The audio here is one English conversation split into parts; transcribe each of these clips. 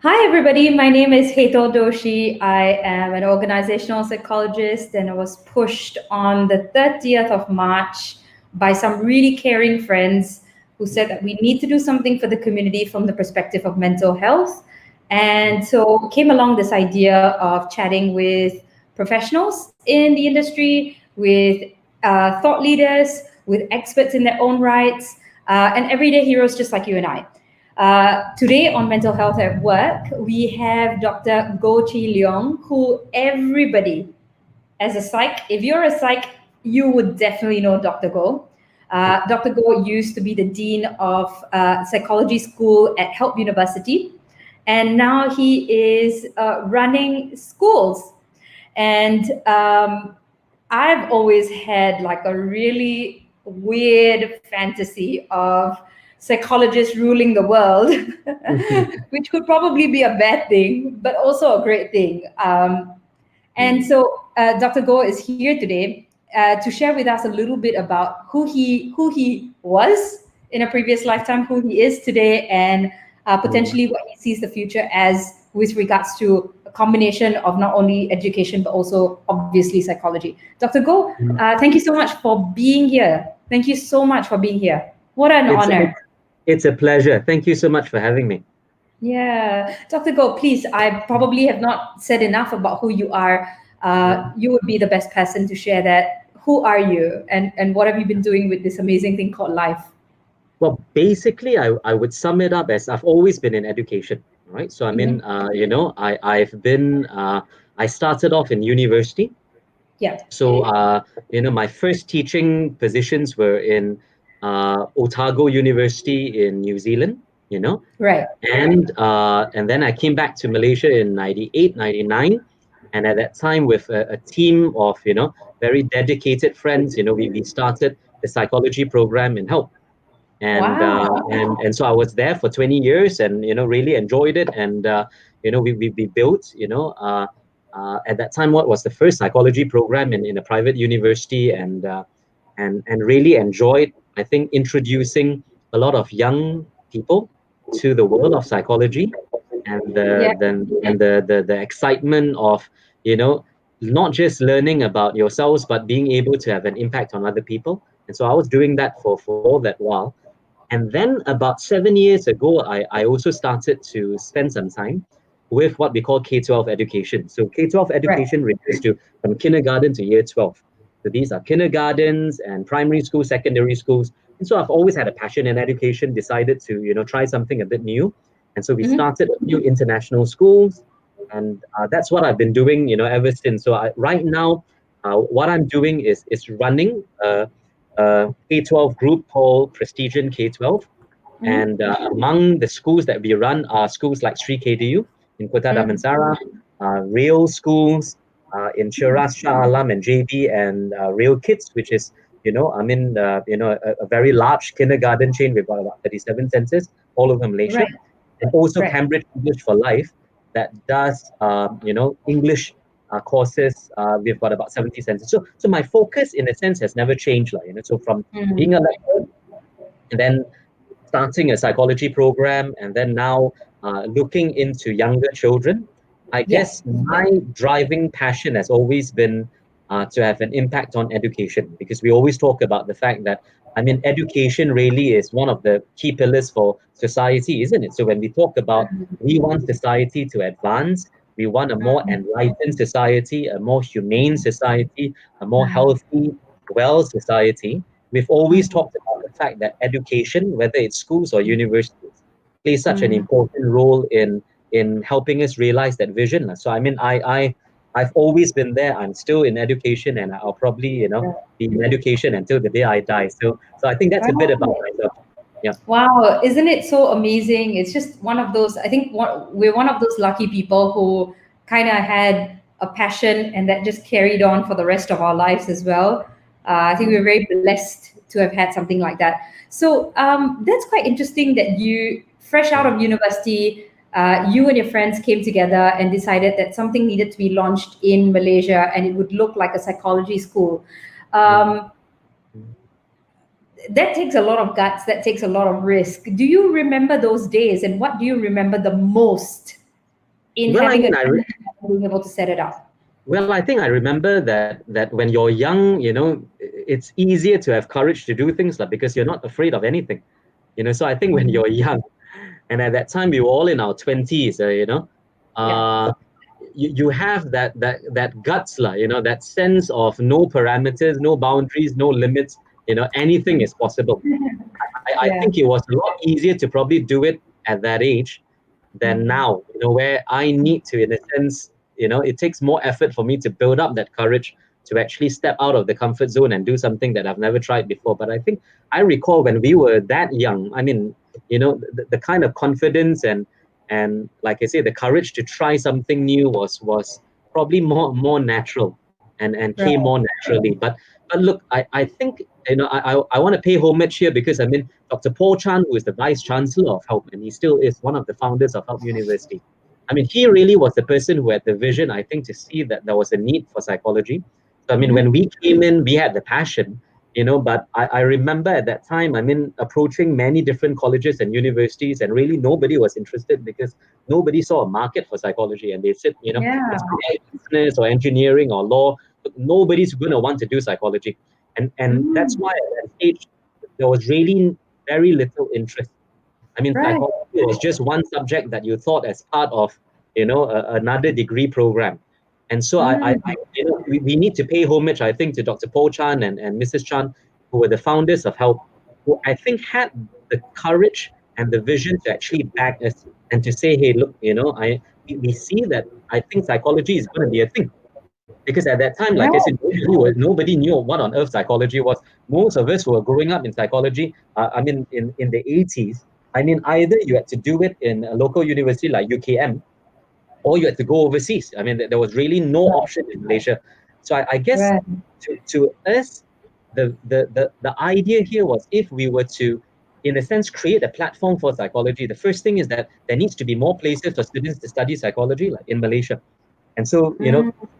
Hi, everybody. My name is Hetal Doshi. I am an organizational psychologist, and I was pushed on the 30th of March by some really caring friends who said that we need to do something for the community from the perspective of mental health. And so came along this idea of chatting with professionals in the industry, with thought leaders, with experts in their own rights, and everyday heroes just like you and I. Today on Mental Health at Work, we have Dr. Goh Chi Leong, who everybody, as a psych, if you're a psych, you would definitely know Dr. Goh. Dr. Goh used to be the dean of psychology school at Help University, and now he is running schools. And I've always had like a really weird fantasy of psychologists ruling the world, which could probably be a bad thing, but also a great thing. And so Dr. Goh is here today to share with us a little bit about who he was in a previous lifetime, who he is today, and potentially what he sees the future as with regards to a combination of not only education but also obviously psychology. Dr. Goh, thank you so much for being here. Thank you so much for being here. What an honor. It's a pleasure. Thank you so much for having me. Yeah, Dr. Goh, please, I probably have not said enough about who you are. You would be the best person to share that. Who are you, and what have you been doing with this amazing thing called life? Well, basically, I would sum it up as I've always been in education, right? So I mean, I started off in university. Yeah. So my first teaching positions were in Otago University in New Zealand. Right. And then I came back to Malaysia in 98, 99. And at that time, with a team of very dedicated friends, we started the psychology program in Help. And so I was there for 20 years, and really enjoyed it. And we built at that time what was the first psychology program in a private university, and really enjoyed, I think, introducing a lot of young people to the world of psychology, and the excitement of not just learning about yourselves, but being able to have an impact on other people. And so I was doing that for all that while. And then about 7 years ago, I also started to spend some time with what we call K-12 education. So K-12 education refers to from kindergarten to year 12. So these are kindergartens and primary schools, secondary schools. And so I've always had a passion in education, decided to try something a bit new. And so we started a few international schools. And that's what I've been doing ever since. So right now, what I'm doing is running K-12 group called Prestigian K-12. And among the schools that we run are schools like Sri KDU in Kota Damansara, Rail schools in Cheras, Shah Alam, and JB, and Rail Kids, which is, a very large kindergarten chain with about 37 centers all over Malaysia. And also Cambridge English for Life that does, English courses. We've got about 70 centers. So my focus, in a sense, has never changed. So from being a lecturer, and then starting a psychology program, and then now looking into younger children. I guess my driving passion has always been to have an impact on education, because we always talk about the fact that, education really is one of the key pillars for society, isn't it? So when we talk about we want society to advance, we want a more enlightened society, a more humane society, a more healthy, well society. We've always talked about the fact that education, whether it's schools or universities, plays such an important role in helping us realize that vision. So I've always been there. I'm still in education, and I'll probably be in education until the day I die. So I think that's a bit about myself. Yeah. Wow, isn't it so amazing? It's just one of those, I think we're one of those lucky people who kind of had a passion and that just carried on for the rest of our lives as well. I think we're very blessed to have had something like that. So that's quite interesting that you, fresh out of university, you and your friends came together and decided that something needed to be launched in Malaysia and it would look like a psychology school. That takes a lot of guts, that takes a lot of risk. Do you remember those days, and what do you remember the most in Well, I having mean, being able to set it up? well, I think I remember that when you're young, it's easier to have courage to do things like because you're not afraid of anything. So I think when you're young, and at that time we were all in our 20s, Yeah. uh, you have that guts, that sense of no parameters, no boundaries, no limits. Anything is possible. I Yeah. think it was a lot easier to probably do it at that age than now, where I need to, in a sense, it takes more effort for me to build up that courage to actually step out of the comfort zone and do something that I've never tried before. But I think I recall when we were that young, I mean, the kind of confidence and like I say, the courage to try something new was probably more natural and came Right. more naturally. But look, I think I want to pay homage here because I mean Dr. Paul Chan, who is the Vice Chancellor of Help, and he still is one of the founders of Help University. I mean, he really was the person who had the vision, I think, to see that there was a need for psychology. So I mean, when we came in, we had the passion, but I remember at that time, I mean, approaching many different colleges and universities, and really nobody was interested because nobody saw a market for psychology. And they said, Yeah. it's business or engineering or law. Nobody's going to want to do psychology. And that's why at that stage, there was really very little interest. I mean, Right. psychology was just one subject that you thought as part of, another degree program. And so we need to pay homage, I think, to Dr. Paul Chan and Mrs. Chan, who were the founders of Help, who I think had the courage and the vision to actually back us and to say, hey, look, we see that I think psychology is going to be a thing. Because at that time, Yeah. like I said, nobody knew what on earth psychology was. Most of us who were growing up in psychology, I mean, in the 80s, I mean, either you had to do it in a local university like UKM, or you had to go overseas. I mean, there was really no option in Malaysia. So I guess Right. to us, the idea here was if we were to, in a sense, create a platform for psychology, the first thing is that there needs to be more places for students to study psychology, like in Malaysia. And so,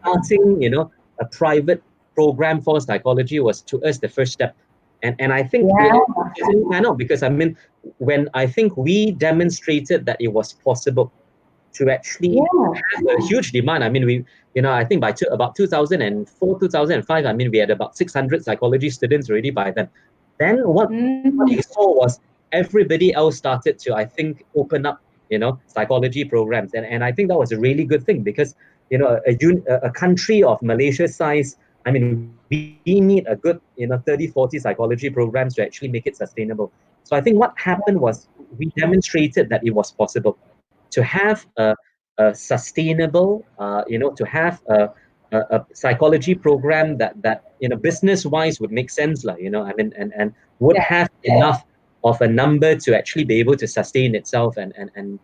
starting, a private program for psychology was to us the first step. And I think Yeah. it didn't pan out because I mean, when I think we demonstrated that it was possible to actually have a huge demand. I mean, I think by about 2004, 2005, I mean, we had about 600 psychology students already by then. Then what you saw was everybody else started to, I think, open up, psychology programs. And I think that was a really good thing because, a country of Malaysia's size, I mean, we need a good, 30, 40 psychology programs to actually make it sustainable. So I think what happened was we demonstrated that it was possible to have a sustainable, to have a psychology program that business wise would make sense, I mean, and would have enough of a number to actually be able to sustain itself and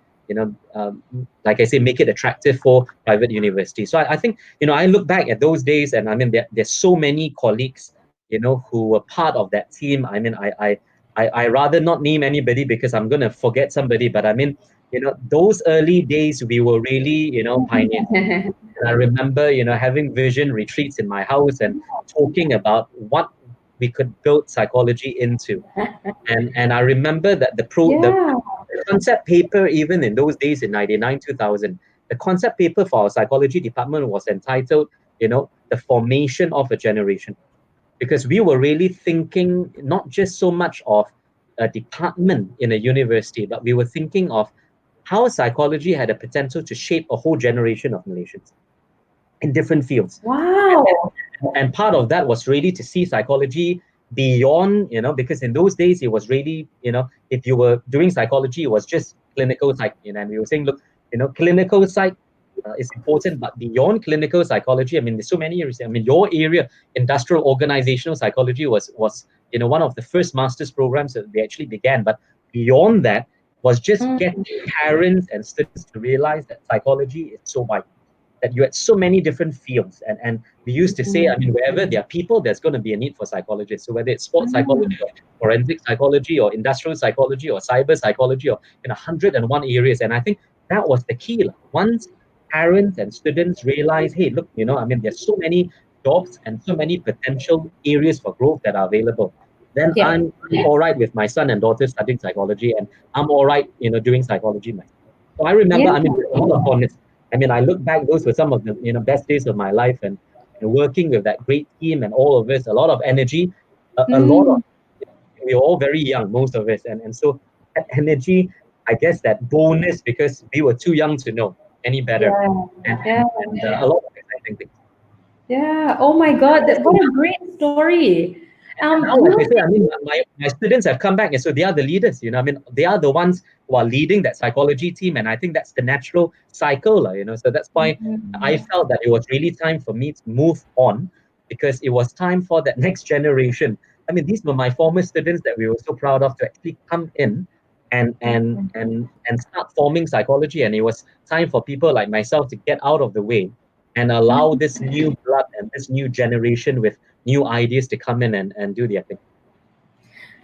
like I say, make it attractive for private universities. So I think, I look back at those days and I mean, there's so many colleagues, who were part of that team. I mean, I rather not name anybody because I'm going to forget somebody, but I mean, those early days, we were really, pioneers. And I remember, having vision retreats in my house and talking about what we could build psychology into. And I remember that the concept paper, even in those days in 99, 2000, the concept paper for our psychology department was entitled, The Formation of a Generation. Because we were really thinking not just so much of a department in a university, but we were thinking of how psychology had a potential to shape a whole generation of Malaysians in different fields. Wow. And part of that was really to see psychology beyond, because in those days it was really, if you were doing psychology, it was just clinical psych, and we were saying, look, clinical psych is important, but beyond clinical psychology, I mean, there's so many areas. I mean, your area, industrial organizational psychology, was one of the first master's programs that we actually began. But beyond that was just getting parents and students to realize that psychology is so wide, that you had so many different fields. And we used to say, I mean, wherever there are people, there's going to be a need for psychologists. So whether it's sports psychology or forensic psychology or industrial psychology or cyber psychology or in 101 areas. And I think that was the key. Once parents and students realize, hey, look, I mean, there's so many jobs and so many potential areas for growth that are available, then I'm all right with my son and daughter studying psychology, and I'm all right, doing psychology myself. So I remember, I mean, a lot of honest. I mean, I look back; those were some of the best days of my life, and working with that great team and all of us, a lot of energy, a lot of Mm, we were all very young, most of us, and so that energy, I guess that bonus because we were too young to know any better, yeah, and yeah, a lot of exciting things. yeah. Oh my God, what a great story. Now, Do like I you say, I mean, my students have come back, and so they are the leaders. I mean, they are the ones who are leading that psychology team, and I think that's the natural cycle, So that's why I think? felt that it was really time for me to move on, because it was time for that next generation. I mean, these were my former students that we were so proud of to actually come in and start forming psychology, and it was time for people like myself to get out of the way and allow this new blood and this new generation with new ideas to come in and do their thing.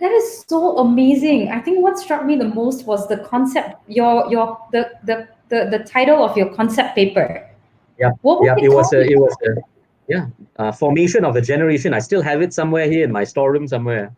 That is so amazing. I think what struck me the most was the concept, your the title of your concept paper. Yeah, What was yeah. it called? It was a yeah formation of a generation. I still have it somewhere here in my storeroom somewhere.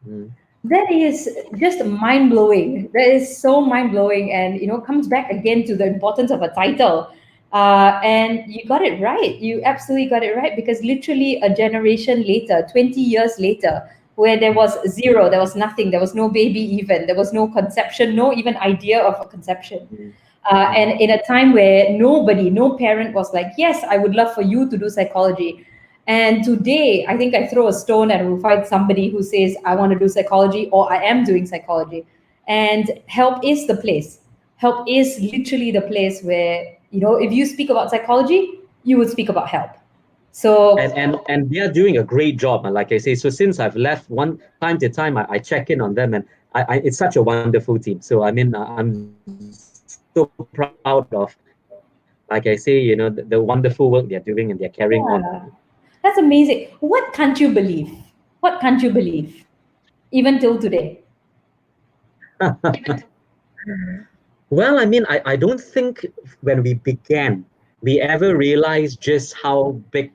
Mm. That is just mind blowing. That is so mind blowing, and comes back again to the importance of a title. And you got it right. You absolutely got it right, because literally a generation later, 20 years later, where there was zero, there was nothing, there was no baby, even there was no conception, no even idea of a conception. Mm. Mm. And in a time where nobody, no parent was like, yes, I would love for you to do psychology. And today, I think I throw a stone and will find somebody who says, I want to do psychology or I am doing psychology. And help is the place. Help is literally the place where, if you speak about psychology, you would speak about help. And So, and they are doing a great job. And like I say, so since I've left, one time to time, I check in on them, and it's such a wonderful team. So I mean, I'm so proud of, like I say, the wonderful work they're doing and they're carrying on. yeah, that's amazing. What can't you believe? What can't you believe? Even till today. Well, I mean, I don't think when we began, we ever realized just how big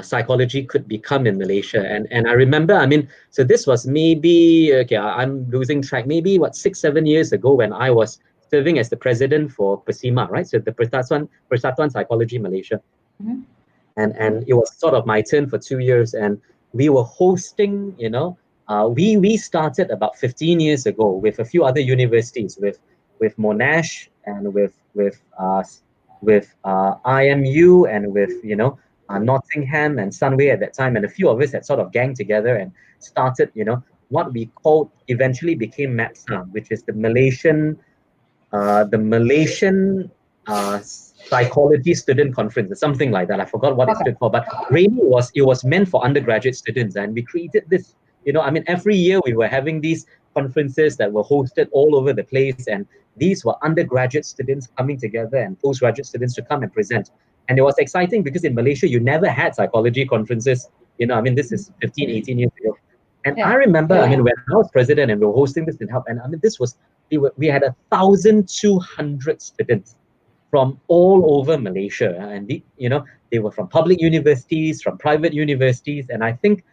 psychology could become in Malaysia. And I remember, I mean, so this was maybe, okay, I'm losing track, maybe what, 6, 7 years ago when I was serving as the president for PERSIMA, right? So the Persatuan Psychology Malaysia. Mhm. And it was sort of my turn for 2 years. And we were hosting, we started about 15 years ago with a few other universities, with Monash and with IMU and with Nottingham and Sunway at that time, and a few of us had sort of ganged together and started, what we called eventually became MAPSA, which is the Malaysian Psychology Student Conference, or something like that. I forgot what it Okay. stood for, but really it was meant for undergraduate students, and we created this. I mean, every year we were having these conferences that were hosted all over the place, and these were undergraduate students coming together and postgraduate students to come and present. And it was exciting because in Malaysia you never had psychology conferences. I mean, this is 15, 18 years ago. And I Yeah. remember, I mean, when I was president and we were hosting this in Help, and I mean, we had 1,200 students from all over Malaysia, and they were from public universities, from private universities, and I think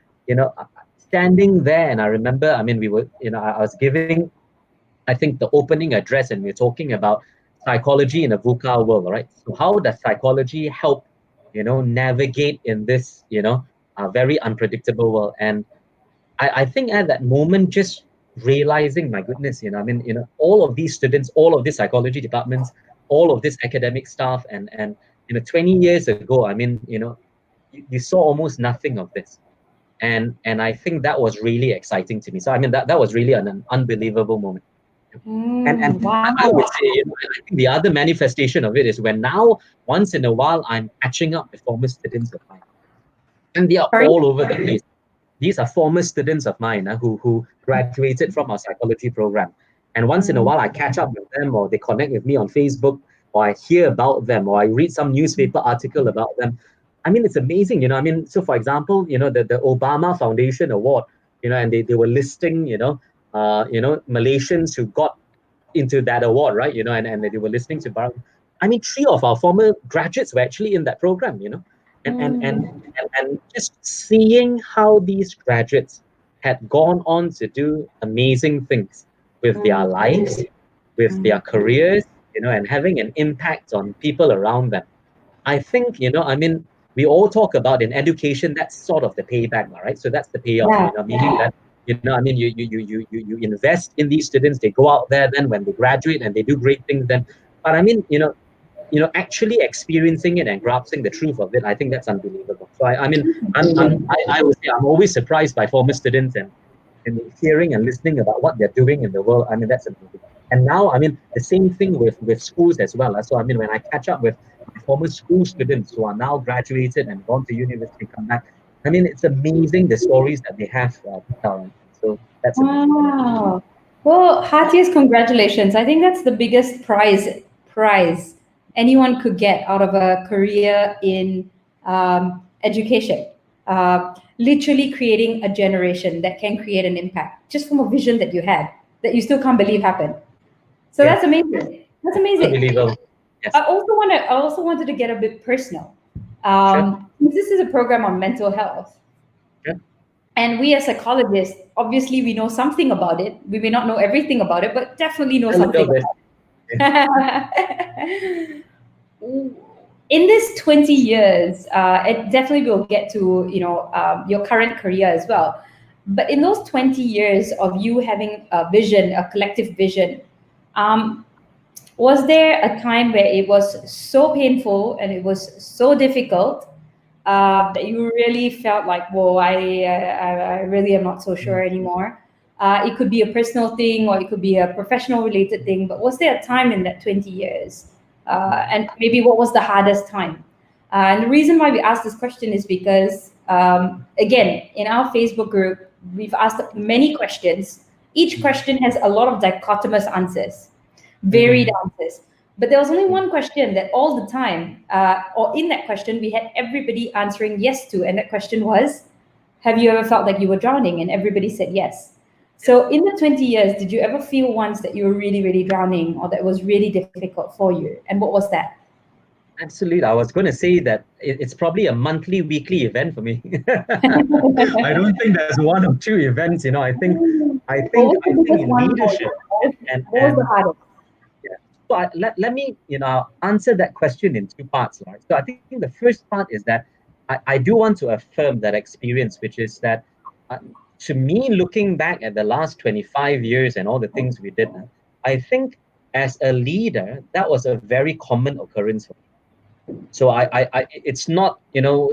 standing there, and I remember, I mean, we were, I was giving, I think, the opening address, and we are talking about psychology in a VUCA world, right? So how does psychology help, navigate in this, very unpredictable world? And I think at that moment, just realizing, my goodness, I mean, all of these students, all of these psychology departments, all of this academic staff, and 20 years ago, I mean, you saw almost nothing of this. And I think that was really exciting to me. So I mean, that was really an unbelievable moment. And I Wow. would say, I think the other manifestation of it is when now, once in a while, I'm catching up with former students of mine, and they are Sorry? all over the place. These are former students of mine who graduated from our psychology program. And once in a Mm. while, I catch up with them, or they connect with me on Facebook, or I hear about them, or I read some newspaper article about them. I mean, it's amazing, I mean, so for example, the Obama Foundation Award, and they were listing, Malaysians who got into that award, right? And they were listening to Barack. I mean, three of our former graduates were actually in that program, and and and Mm. and just seeing how these graduates had gone on to do amazing things with their Mm. lives, with their Mm. careers, and having an impact on people around them. I think, we all talk about in education, that's sort of the payback, right? So that's the payoff, Yeah. meaning that, you invest in these students, they go out there, then when they graduate and they do great things, then, but actually experiencing it and grasping the truth of it, I think that's unbelievable. So I would say I'm always surprised by former students and hearing and listening about what they're doing in the world. I mean, that's amazing. And now, the same thing with schools as well. So, when I catch up with my former school students who are now graduated and gone to university, come back, it's amazing the stories that they have to tell. So that's amazing. Wow. Well, heartiest congratulations. I think that's the biggest prize anyone could get out of a career in education. Literally creating a generation that can create an impact just from a vision that you had that you still can't believe happened. So Yes. that's amazing. That's amazing. Unbelievable. Yes. I also wanted to get a bit personal. Sure. This is a program on mental health. Sure. And we as psychologists, obviously, we know something about it. We may not know everything about it, but definitely know something about it. In this 20 years, it definitely will get to your current career as well. But in those 20 years of you having a vision, a collective vision, was there a time where it was so painful and it was so difficult that you really felt like, whoa, I really am not so sure anymore? It could be a personal thing or it could be a professional related thing, but was there a time in that 20 years? And maybe what was the hardest time? And the reason why we asked this question is because, again, in our Facebook group, we've asked many questions. Each question has a lot of dichotomous answers, varied answers. But there was only one question that all the time, or in that question, we had everybody answering yes to. And that question was, have you ever felt like you were drowning? And everybody said yes. So in the 20 years, did you ever feel once that you were really, really drowning or that was really difficult for you? And what was that? Absolutely. I was going to say that it's probably a monthly, weekly event for me. I don't think there's one or two events, I think in leadership. And what was the hardest? So let me, answer that question in two parts, right? So I think the first part is that I do want to affirm that experience, which is that to me, looking back at the last 25 years and all the things we did, I think as a leader, that was a very common occurrence for me. So it's not,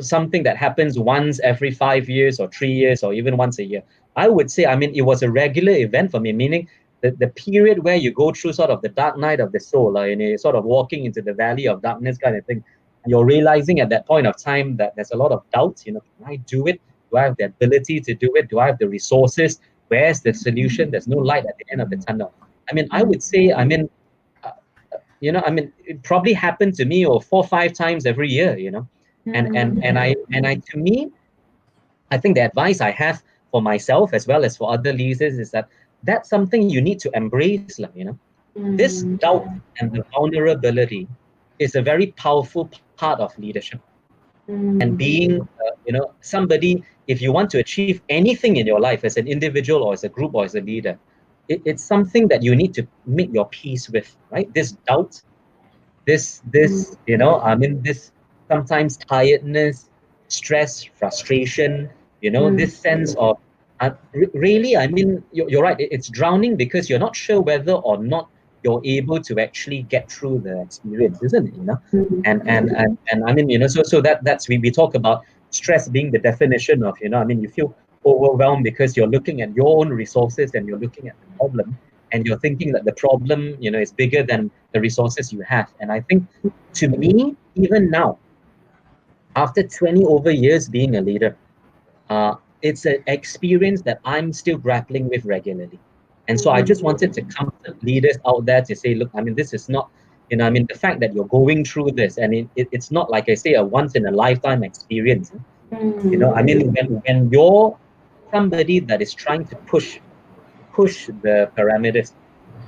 something that happens once every 5 years or 3 years or even once a year. I would say, it was a regular event for me, meaning the period where you go through sort of the dark night of the soul, and you're sort of walking into the valley of darkness kind of thing. You're realizing at that point of time that there's a lot of doubts, can I do it? Do I have the ability to do it? Do I have the resources? Where's the solution? There's no light at the end of the tunnel. I would say, it probably happened to me 4 or 5 times every year, and to me, I think the advice I have for myself as well as for other leaders is that that's something you need to embrace, This doubt and the vulnerability is a very powerful part of leadership. And being, somebody, if you want to achieve anything in your life as an individual or as a group or as a leader, it's something that you need to make your peace with, right? This doubt, this sometimes tiredness, stress, frustration, this sense of, really, you're right. It's drowning because you're not sure whether or not you're able to actually get through the experience, isn't it? And so that's we talk about stress being the definition of, you feel overwhelmed because you're looking at your own resources and you're looking at the problem and you're thinking that the problem, is bigger than the resources you have. And I think, to me, even now, after 20 over years being a leader, it's an experience that I'm still grappling with regularly. And so I just wanted to comfort leaders out there to say, look, this is not, the fact that you're going through this, and it's not, like I say, a once in a lifetime experience. When you're somebody that is trying to push the parameters,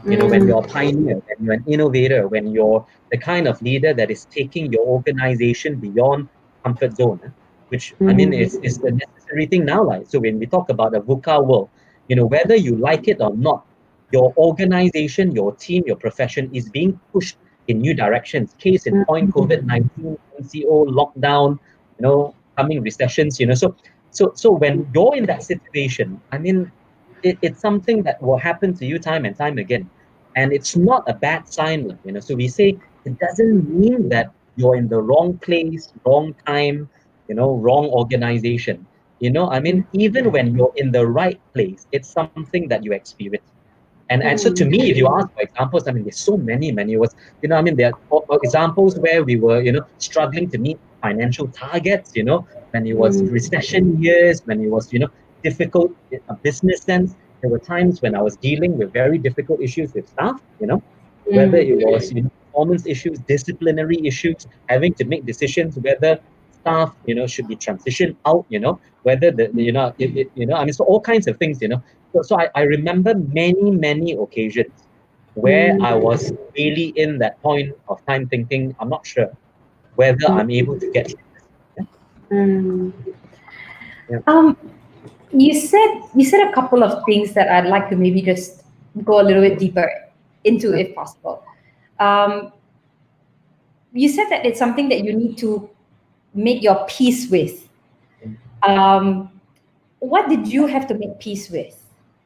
when you're a pioneer, when you're an innovator, when you're the kind of leader that is taking your organization beyond comfort zone, which is the necessary thing now, right? So when we talk about a VUCA world, whether you like it or not, your organization, your team, your profession is being pushed in new directions. Case in point, COVID-19, NCO, lockdown, coming recessions, so when you're in that situation, I mean, it's something that will happen to you time and time again. And it's not a bad sign, So we say it doesn't mean that you're in the wrong place, wrong time, wrong organization. I mean, even when you're in the right place, it's something that you experience. And so to me, if you ask for examples, I mean, there's so many. It was, I mean, there are examples where we were, struggling to meet financial targets, when it was recession years, when it was, difficult in a business sense. There were times when I was dealing with very difficult issues with staff, whether it was, performance issues, disciplinary issues, having to make decisions whether staff, should be transitioned out, whether I mean, so all kinds of things, So I remember many occasions where I was really in that point of time thinking, I'm not sure whether I'm able to get through this. Yeah. You said a couple of things that I'd like to maybe just go a little bit deeper into, if possible. You said that it's something that you need to make your peace with. What did you have to make peace with?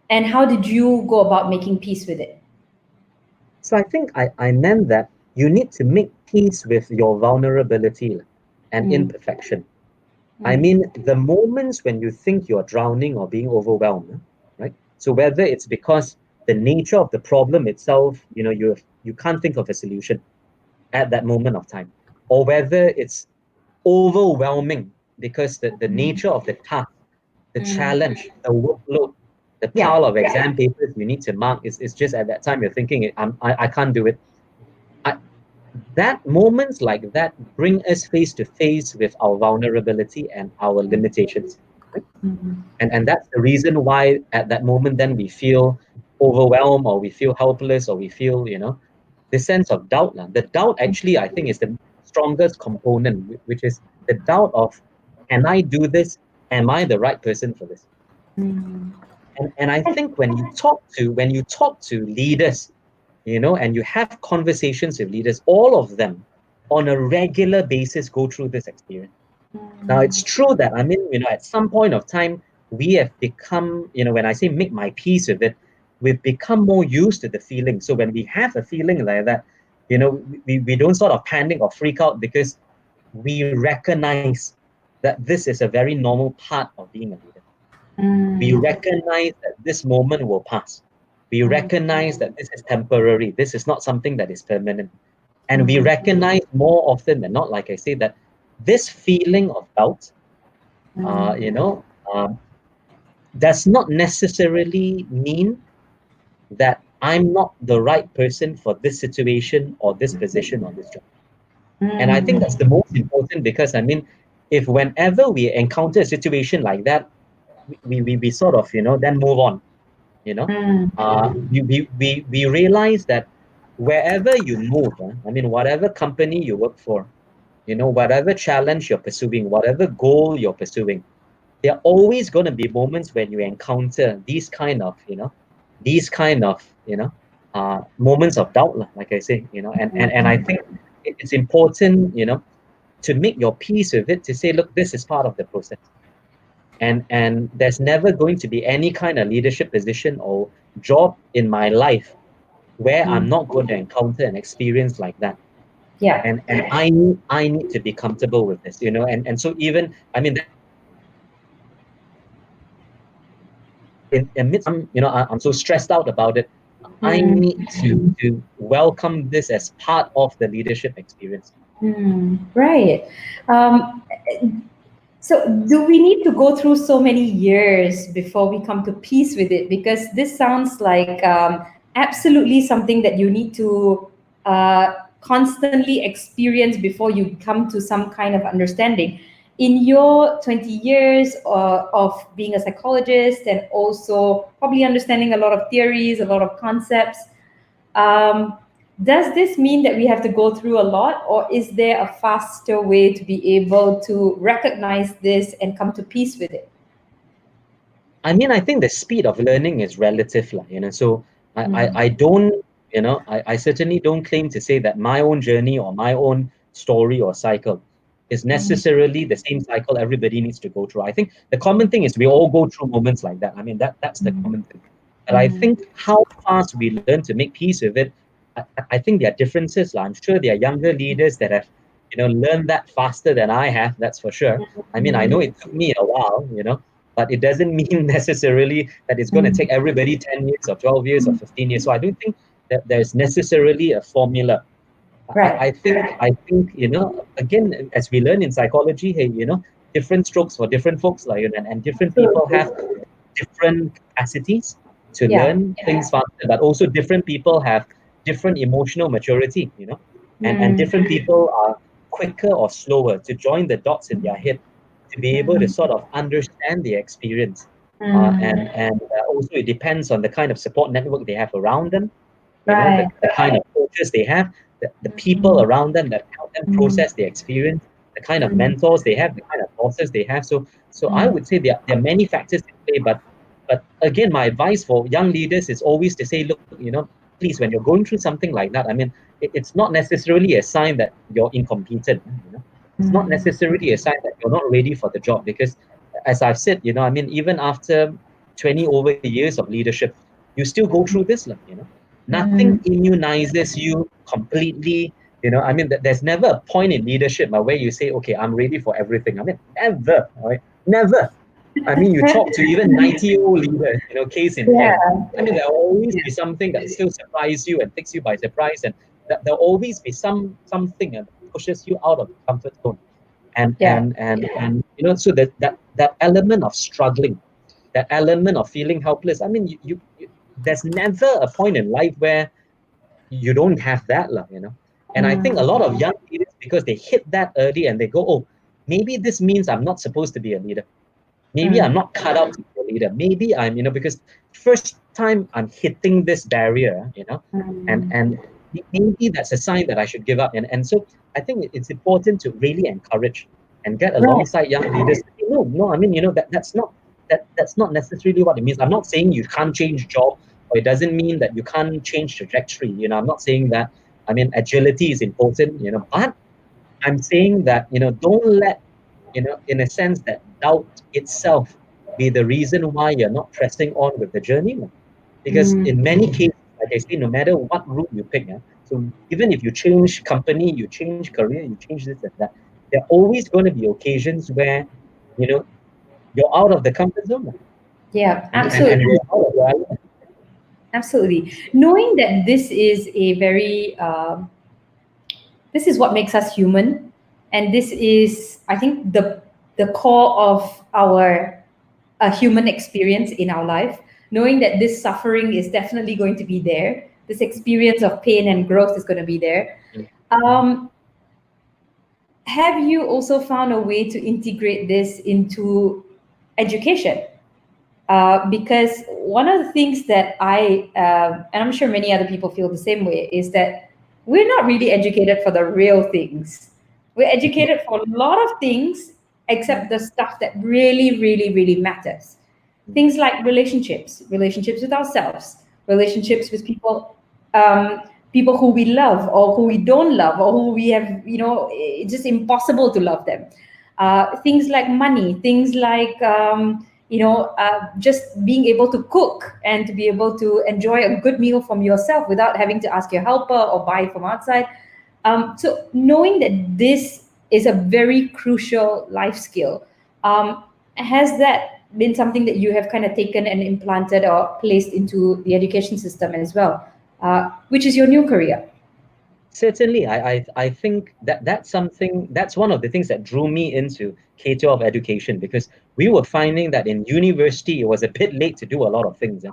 And how did you go about making peace with it? So I think I meant that you need to make peace with your vulnerability and imperfection. I mean, the moments when you think you're drowning or being overwhelmed, right? So whether it's because the nature of the problem itself, you can't think of a solution at that moment of time, or whether it's overwhelming because the nature of the task, the challenge, the workload, the pile of exam papers you need to mark is just at that time you're thinking, I can't do it. That moments like that bring us face to face with our vulnerability and our limitations. Right? And that's the reason why at that moment then we feel overwhelmed, or we feel helpless, or we feel, the sense of doubt. The doubt actually, I think, is the strongest component, which is the doubt of, can I do this? Am I the right person for this? And I think when you talk to leaders, and you have conversations with leaders, all of them on a regular basis go through this experience. Now, it's true that, I mean, at some point of time, we have become, when I say make my peace with it, we've become more used to the feeling. So when we have a feeling like that, we don't sort of panic or freak out, because we recognize that this is a very normal part of being a leader. We recognize that this moment will pass. We recognize that this is temporary. This is not something that is permanent. And we recognize more often than not, like I say, that this feeling of doubt, does not necessarily mean that I'm not the right person for this situation or this position or this job. And I think that's the most important, because, I mean, if whenever we encounter a situation like that, we sort of, then move on. We realize that wherever you move, I mean, whatever company you work for, whatever challenge you're pursuing, whatever goal you're pursuing, there are always going to be moments when you encounter these kind of, moments of doubt, like I say, and I think it's important, to make your peace with it, to say, look, this is part of the process. And there's never going to be any kind of leadership position or job in my life where I'm not going to encounter an experience like that. Yeah. And I need to be comfortable with this, and so even, I mean, in amidst, I'm so stressed out about it. I need to welcome this as part of the leadership experience. Right. So do we need to go through so many years before we come to peace with it? Because this sounds like absolutely something that you need to constantly experience before you come to some kind of understanding. In your 20 years of being a psychologist, and also probably understanding a lot of theories, a lot of concepts, does this mean that we have to go through a lot, or is there a faster way to be able to recognize this and come to peace with it? I mean, I think the speed of learning is relative, so I don't, I certainly don't claim to say that my own journey or my own story or cycle is necessarily the same cycle everybody needs to go through. I think the common thing is we all go through moments like that. I mean, that's the common thing. But I think how fast we learn to make peace with it, I think there are differences. I'm sure there are younger leaders that have, learned that faster than I have, that's for sure. I mean, I know it took me a while, but it doesn't mean necessarily that it's going to take everybody 10 years or 12 years or 15 years. So I don't think that there's necessarily a formula. Right. I think, again, as we learn in psychology, hey, different strokes for different folks, like, and different people have different capacities to learn things faster, but also different people have different emotional maturity, and different people are quicker or slower to join the dots in their head to be able to sort of understand the experience. And also it depends on the kind of support network they have around them, the kind of coaches they have, the people around them that help them process the experience, the kind of mentors they have, the kind of bosses they have. So I would say there are many factors in play, but again, my advice for young leaders is always to say, look, please, when you're going through something like that, I mean, it's not necessarily a sign that you're incompetent. It's not necessarily a sign that you're not ready for the job, because as I've said, I mean, even after 20 over years of leadership, you still go through this, Nothing immunizes you completely. I mean, there's never a point in leadership where you say, okay, I'm ready for everything. I mean, never, right? Never. I mean, you talk to even 90-year-old leaders, case in point. I mean, there'll always be something that still surprises you and takes you by surprise, and there'll always be something that pushes you out of the comfort zone. And so that element of struggling, that element of feeling helpless. I mean, you there's never a point in life where you don't have that, And I think a lot of young leaders, because they hit that early and they go, oh, maybe this means I'm not supposed to be a leader. Maybe I'm not cut out to be a leader. Maybe I'm, because first time I'm hitting this barrier, and maybe that's a sign that I should give up. And so I think it's important to really encourage and get alongside young leaders. No, I mean, that's not necessarily what it means. I'm not saying you can't change job, or it doesn't mean that you can't change trajectory. I'm not saying that. I mean, agility is important, but I'm saying that, don't let, in a sense, that doubt itself be the reason why you're not pressing on with the journey. Because in many cases, like I say, no matter what route you pick, so even if you change company, you change career, you change this and that, there are always going to be occasions where, you're out of the comfort zone. Yeah, absolutely. And you're out of your element. Absolutely. Knowing that this is a very, this is what makes us human. And this is, I think, the core of our human experience in our life. Knowing that this suffering is definitely going to be there. This experience of pain and growth is going to be there. Have you also found a way to integrate this into education? Because one of the things that and I'm sure many other people feel the same way, is that we're not really educated for the real things. We're educated for a lot of things, except the stuff that really, really, really matters. Things like relationships with ourselves, relationships with people, people who we love or who we don't love, or who we have, it's just impossible to love them. Things like money, things like, just being able to cook and to be able to enjoy a good meal from yourself without having to ask your helper or buy from outside. So knowing that this is a very crucial life skill, has that been something that you have kind of taken and implanted or placed into the education system as well, which is your new career? Certainly, I think that's one of the things that drew me into K-12 education, because we were finding that in university, it was a bit late to do a lot of things.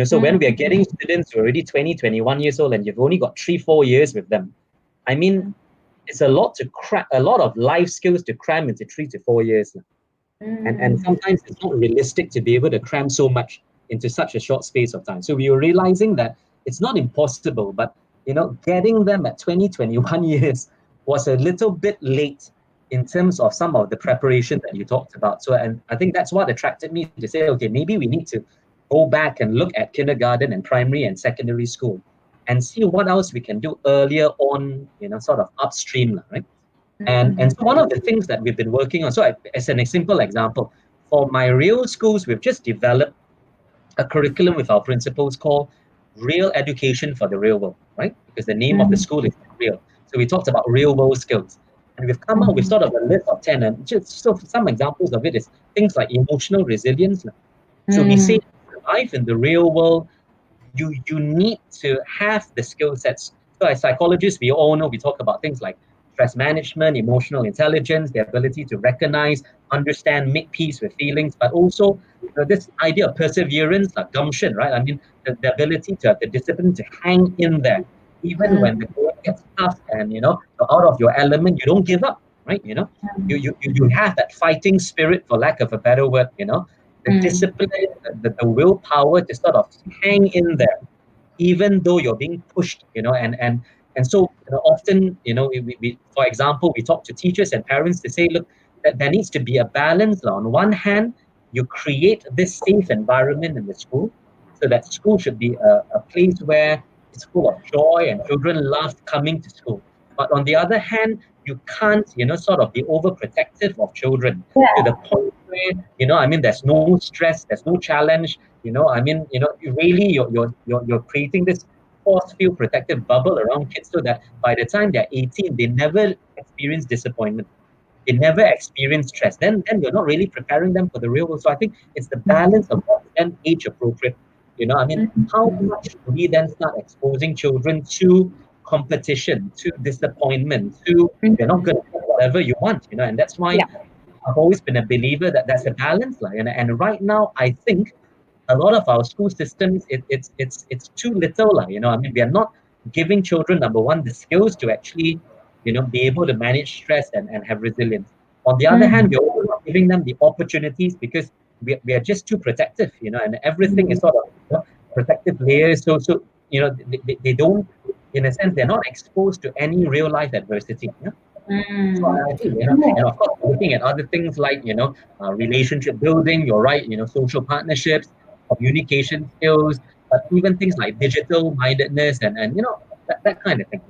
So when we are getting students who are already 20, 21 years old, and you've only got 3-4 years with them, I mean, it's a lot to cram, a lot of life skills to cram into 3 to 4 years. And sometimes it's not realistic to be able to cram so much into such a short space of time. So we were realizing that it's not impossible, but getting them at 20, 21 years was a little bit late in terms of some of the preparation that you talked about. So, and I think that's what attracted me to say, okay, maybe we need to go back and look at kindergarten and primary and secondary school and see what else we can do earlier on, sort of upstream, right? And so one of the things that we've been working on, so as an simple example, for my real schools, we've just developed a curriculum with our principals called Real Education for the Real World, right? Because the name of the school is real. So we talked about real world skills. And we've come up with sort of a list of 10. And just so some examples of it is things like emotional resilience. So we say life in the real world, you need to have the skill sets. So as psychologists, we all know we talk about things like stress management, emotional intelligence, the ability to recognize, understand, make peace with feelings, but also this idea of perseverance, like gumption, right? I mean, the ability to have the discipline to hang in there, even when the going gets tough and you're out of your element, you don't give up, right? You have that fighting spirit, for lack of a better word, the discipline, the willpower to sort of hang in there, even though you're being pushed, and so often, for example, we talk to teachers and parents to say, look, that there needs to be a balance. On one hand, you create this safe environment in the school, so that school should be a place where it's full of joy and children love coming to school. But on the other hand, you can't, sort of be overprotective of children to the point where, I mean, there's no stress, there's no challenge, I mean, really you're creating this force field protective bubble around kids so that by the time they're 18, they never experience disappointment. They never experience stress. Then you're not really preparing them for the real world. So I think it's the balance of what's then age appropriate. I mean, how much do we then start exposing children to competition, to disappointment, to you're not going to get whatever you want, and that's why I've always been a believer that there's a balance, and right now I think a lot of our school systems, it's too little, I mean, we are not giving children, number one, the skills to actually, be able to manage stress and have resilience. On the other hand, we're also not giving them the opportunities because we are just too protective, and everything is sort of protective layers. So they don't, in a sense, they're not exposed to any real life adversity. So I think, and of course, looking at other things like, relationship building, you're right, social partnerships, communication skills, but even things like digital mindedness and that kind of thing,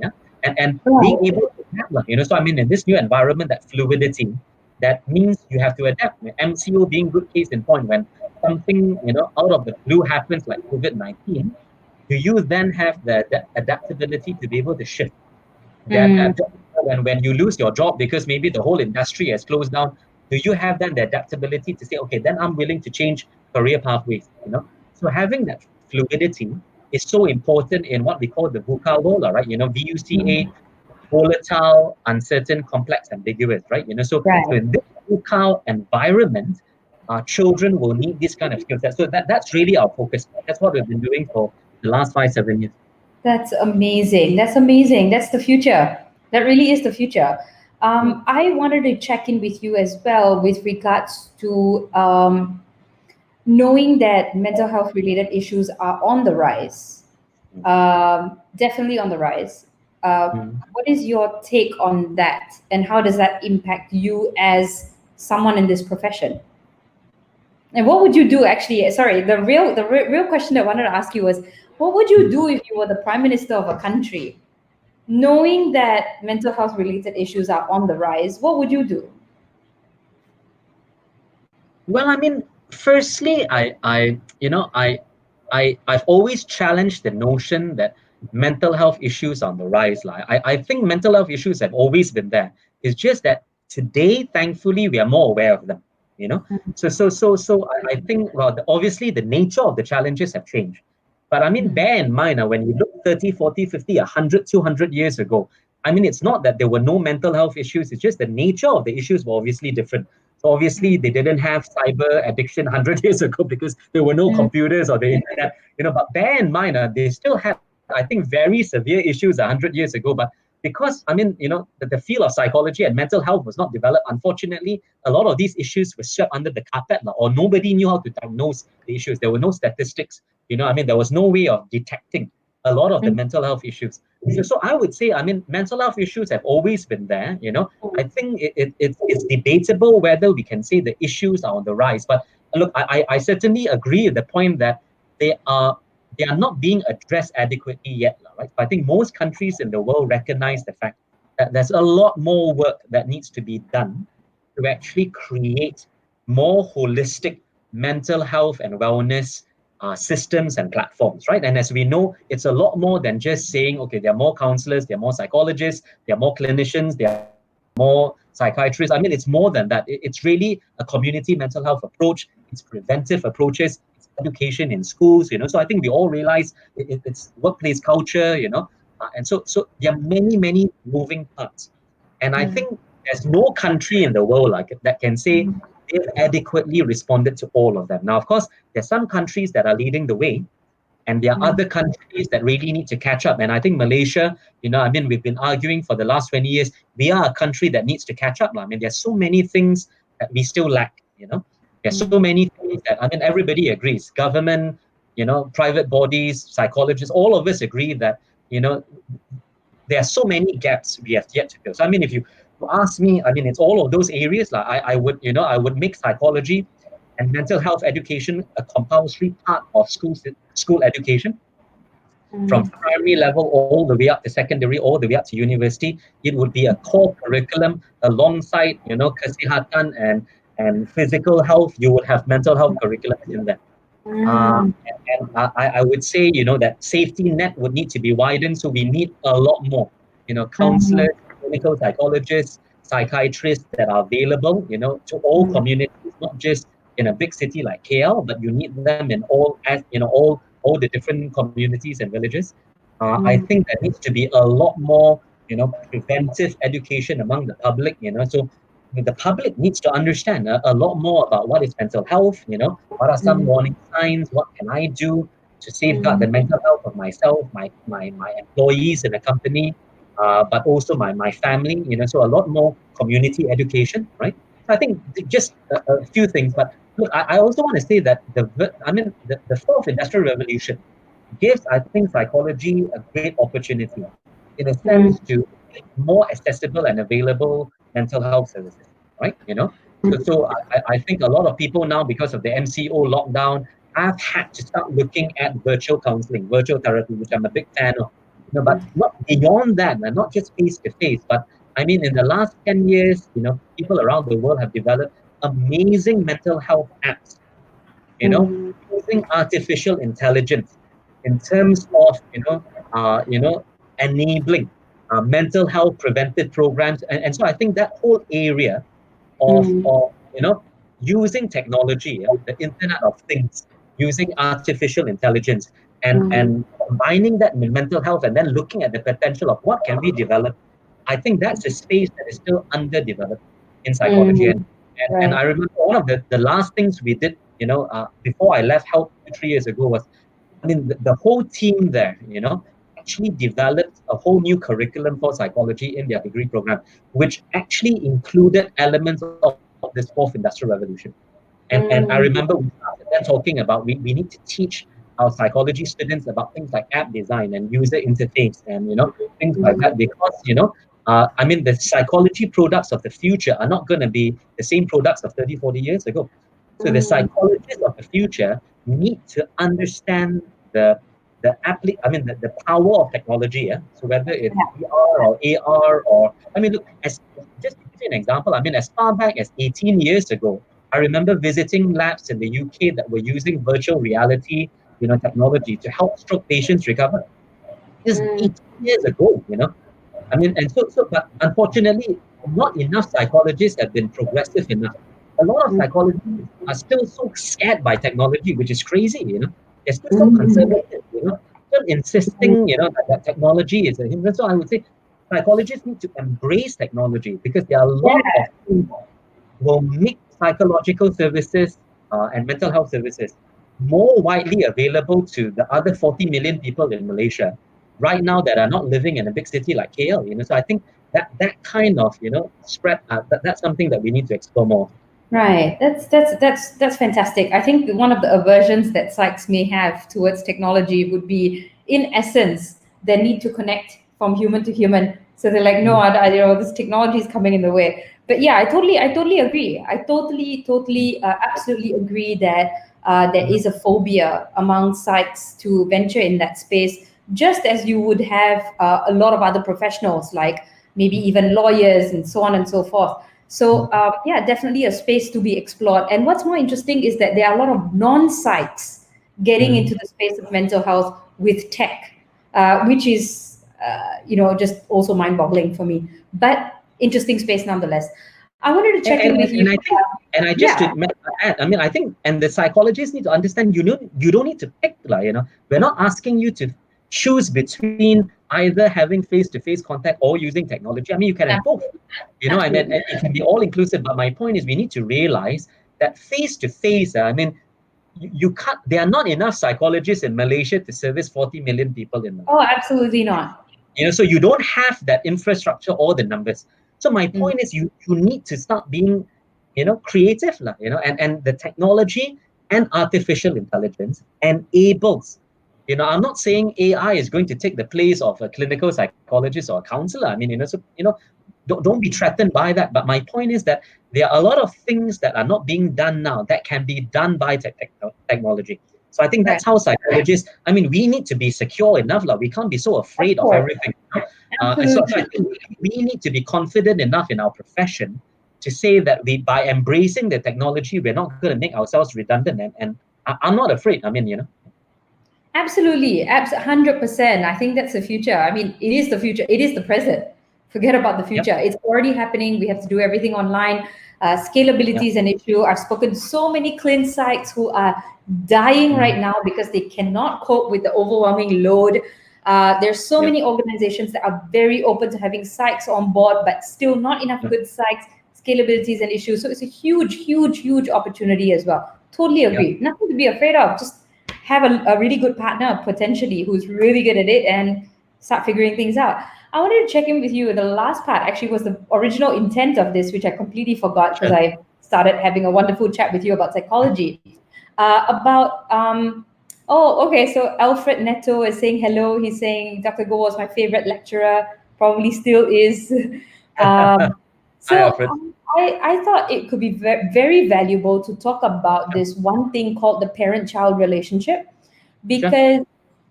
and being able to adapt, so I mean, in this new environment, that fluidity, that means you have to adapt. MCO being good case in point, when something, out of the blue happens like COVID-19, do you then have the adaptability to be able to shift? When you lose your job because maybe the whole industry has closed down, do you have then the adaptability to say, okay, then I'm willing to change career pathways? So having that fluidity is so important in what we call the VUCA world, right? VUCA, volatile, uncertain, complex, ambiguous, right? So in this VUCA environment, children will need this kind of skill set. So that's really our focus. That's what we've been doing for the last 5-7 years. That's amazing. That's amazing. That's the future. That really is the future. I wanted to check in with you as well with regards to knowing that mental health related issues are on the rise, definitely on the rise. What is your take on that, and how does that impact you as someone in this profession? And what would you do? Actually, sorry, the real question I wanted to ask you was, what would you do if you were the prime minister of a country, knowing that mental health related issues are on the rise? What would you do? Well, I mean, firstly, I've always challenged the notion that mental health issues are on the rise. I think mental health issues have always been there. It's just that today, thankfully, we are more aware of them. So I think, well, obviously the nature of the challenges have changed. But I mean, bear in mind, when you look 30, 40, 50, 100, 200 years ago, I mean, it's not that there were no mental health issues. It's just the nature of the issues were obviously different. So obviously, they didn't have cyber addiction 100 years ago because there were no computers or the internet. But bear in mind, they still had, I think, very severe issues 100 years ago. But because, I mean, the field of psychology and mental health was not developed, unfortunately, a lot of these issues were swept under the carpet, or nobody knew how to diagnose the issues. There were no statistics. I mean, there was no way of detecting a lot of the mental health issues. So I would say, I mean, mental health issues have always been there. I think it's debatable whether we can say the issues are on the rise. But look, I certainly agree with the point that they are not being addressed adequately yet, right? But I think most countries in the world recognize the fact that there's a lot more work that needs to be done to actually create more holistic mental health and wellness systems and platforms, right? And as we know, it's a lot more than just saying, okay, there are more counselors, there are more psychologists, there are more clinicians, there are more psychiatrists. I mean, it's more than that. It's really a community mental health approach. It's preventive approaches. It's education in schools. So I think we all realize it's workplace culture. And so there are many moving parts. And I think there's no country in the world that can say they've adequately responded to all of them. Now, of course, there's some countries that are leading the way, and there are other countries that really need to catch up. And I think Malaysia, we've been arguing for the last 20 years, we are a country that needs to catch up. I mean, there's so many things that we still lack, There's so many things that, everybody agrees. Government, private bodies, psychologists, all of us agree that, there are so many gaps we have yet to fill. So, if you ask me, it's all of those areas. I would make psychology and mental health education a compulsory part of school education, from primary level all the way up to secondary, all the way up to university. It would be a core curriculum alongside, kesihatan and physical health. You would have mental health curriculum in there. And I would say, that safety net would need to be widened. So we need a lot more, counselors, clinical psychologists, psychiatrists that are available, to all communities, not just in a big city like KL, but you need them in all the different communities and villages. I think there needs to be a lot more, preventive education among the public, so the public needs to understand a lot more about what is mental health, what are some warning signs, what can I do to safeguard the mental health of myself, my employees in a company, but also my family, so a lot more community education, right? So I think just a few things, but look, I also want to say that the fourth industrial revolution gives, I think, psychology a great opportunity, in a sense, to make more accessible and available mental health services, right? So I think a lot of people now, because of the MCO lockdown, have had to start looking at virtual counseling, virtual therapy, which I'm a big fan of. But not beyond that, and not just face to face, but in the last 10 years, people around the world have developed amazing mental health apps, using artificial intelligence in terms of, enabling mental health preventive programs. And so I think that whole area of using technology, the Internet of Things, using artificial intelligence, and combining that with mental health, and then looking at the potential of what can be developed, I think that's a space that is still underdeveloped in psychology. And I remember one of the last things we did, before I left Health 3 years ago, was, the whole team there, actually developed a whole new curriculum for psychology in their degree program, which actually included elements of this fourth industrial revolution. And I remember we started then talking about we need to teach our psychology students about things like app design and user interface and things like that, because the psychology products of the future are not going to be the same products of 30-40 years ago. So the psychologists of the future need to understand the power of technology. Yeah? So whether it's VR or AR or look, just to give you an example, as far back as 18 years ago, I remember visiting labs in the UK that were using virtual reality, technology to help stroke patients recover. This is 18 years ago, but unfortunately, not enough psychologists have been progressive enough. A lot of psychologists are still so scared by technology, which is crazy, They're still so conservative, still insisting, that technology is a. So I would say psychologists need to embrace technology, because there are a lot of things that will make psychological services and mental health services more widely available to the other 40 million people in Malaysia right now that are not living in a big city like KL. So I think that kind of spread, that's something that we need to explore more. Right. That's fantastic. I think one of the aversions that psychs may have towards technology would be, in essence, the need to connect from human to human. So they're like, no, this technology is coming in the way. But yeah, I totally agree. I totally, absolutely agree that there is a phobia among psychs to venture in that space, just as you would have a lot of other professionals, like maybe even lawyers and so on and so forth. So yeah, definitely a space to be explored. And what's more interesting is that there are a lot of non-psychs getting into the space of mental health with tech, which is just also mind-boggling for me. But interesting space nonetheless. I wanted to check in with you. And I just to add, I mean, I think, and the psychologists need to understand, you don't need to pick, we're not asking you to choose between either having face-to-face contact or using technology. I mean, you can have both, and it can be all inclusive. But my point is, we need to realize that face-to-face, I mean, you can't, there are not enough psychologists in Malaysia to service 40 million people in Malaysia. Oh, absolutely not. So you don't have that infrastructure or the numbers. So my point is, you need to start being, creative, and the technology and artificial intelligence enables. I'm not saying AI is going to take the place of a clinical psychologist or a counselor. I mean, don't be threatened by that. But my point is that there are a lot of things that are not being done now that can be done by technology. So I think that's how psychologists, I mean, we need to be secure enough. We can't be so afraid of everything. So I think we need to be confident enough in our profession to say that by embracing the technology, we're not going to make ourselves redundant. And I'm not afraid. I mean, Absolutely, 100%. I think that's the future. I mean, it is the future. It is the present. Forget about the future. It's already happening. We have to do everything online. Scalability is an issue. I've spoken to so many clin psychs who are dying right now because they cannot cope with the overwhelming load. There's so many organizations that are very open to having psychs on board, but still not enough good psychs. Scalability is an issue. So it's a huge, huge, huge opportunity as well. Totally agree. Nothing to be afraid of. Just have a really good partner potentially who's really good at it and start figuring things out. I wanted to check in with you. The last part actually was the original intent of this, which I completely forgot because I started having a wonderful chat with you about psychology. So Alfred Neto is saying hello. He's saying Dr. Goh was my favorite lecturer, probably still is. I thought it could be very valuable to talk about this one thing called the parent-child relationship, because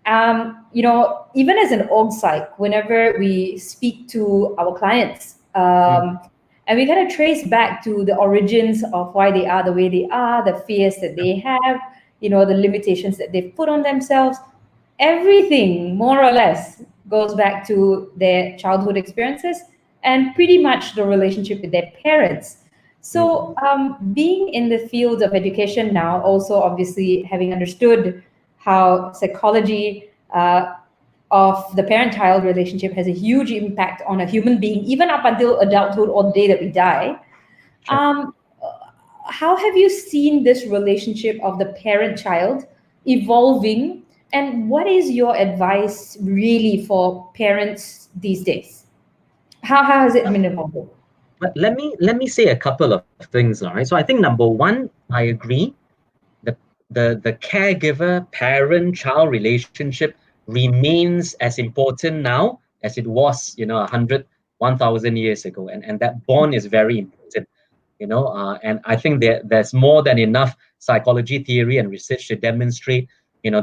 even as an org psych, whenever we speak to our clients, and we kind of trace back to the origins of why they are the way they are, the fears that they have, the limitations that they've put on themselves, everything more or less goes back to their childhood experiences and pretty much the relationship with their parents. So being in the field of education now, also obviously having understood how psychology of the parent-child relationship has a huge impact on a human being, even up until adulthood or the day that we die. How have you seen this relationship of the parent-child evolving, and what is your advice really for parents these days? How has it been evolving? But let me say a couple of things, all right? So I think number one, I agree. The caregiver parent-child relationship remains as important now as it was, 100, 1,000 years ago, and that bond is very important, and I think there's more than enough psychology theory and research to demonstrate,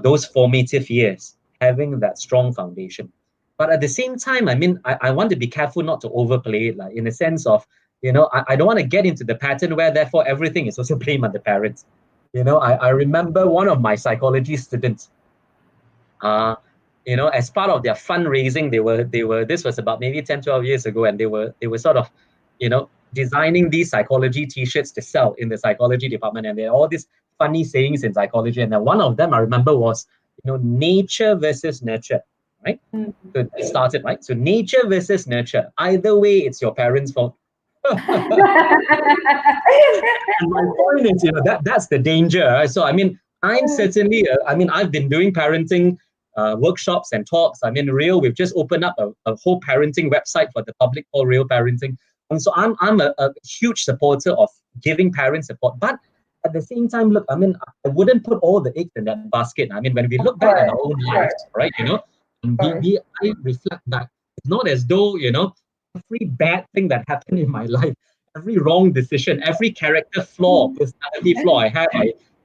those formative years having that strong foundation. But at the same time, I mean, I want to be careful not to overplay it, in the sense of, I don't want to get into the pattern where therefore everything is also blamed on the parents. I remember one of my psychology students, as part of their fundraising, they were this was about maybe 10, 12 years ago, and they were sort of, designing these psychology t-shirts to sell in the psychology department, and there are all these funny sayings in psychology, and then one of them I remember was, nature versus nurture. Right? So it started, right? So nature versus nurture. Either way, it's your parents' fault. And my point is, that's the danger. Right? So, I mean, I'm certainly, I've been doing parenting workshops and talks. I mean, Real, we've just opened up a whole parenting website for the public called Real Parenting. And so I'm a huge supporter of giving parents support. But at the same time, look, I mean, I wouldn't put all the eggs in that basket. I mean, when we look back at our own lives, right, I reflect back. It's not as though, every bad thing that happened in my life, every wrong decision, every character flaw, personality flaw I had,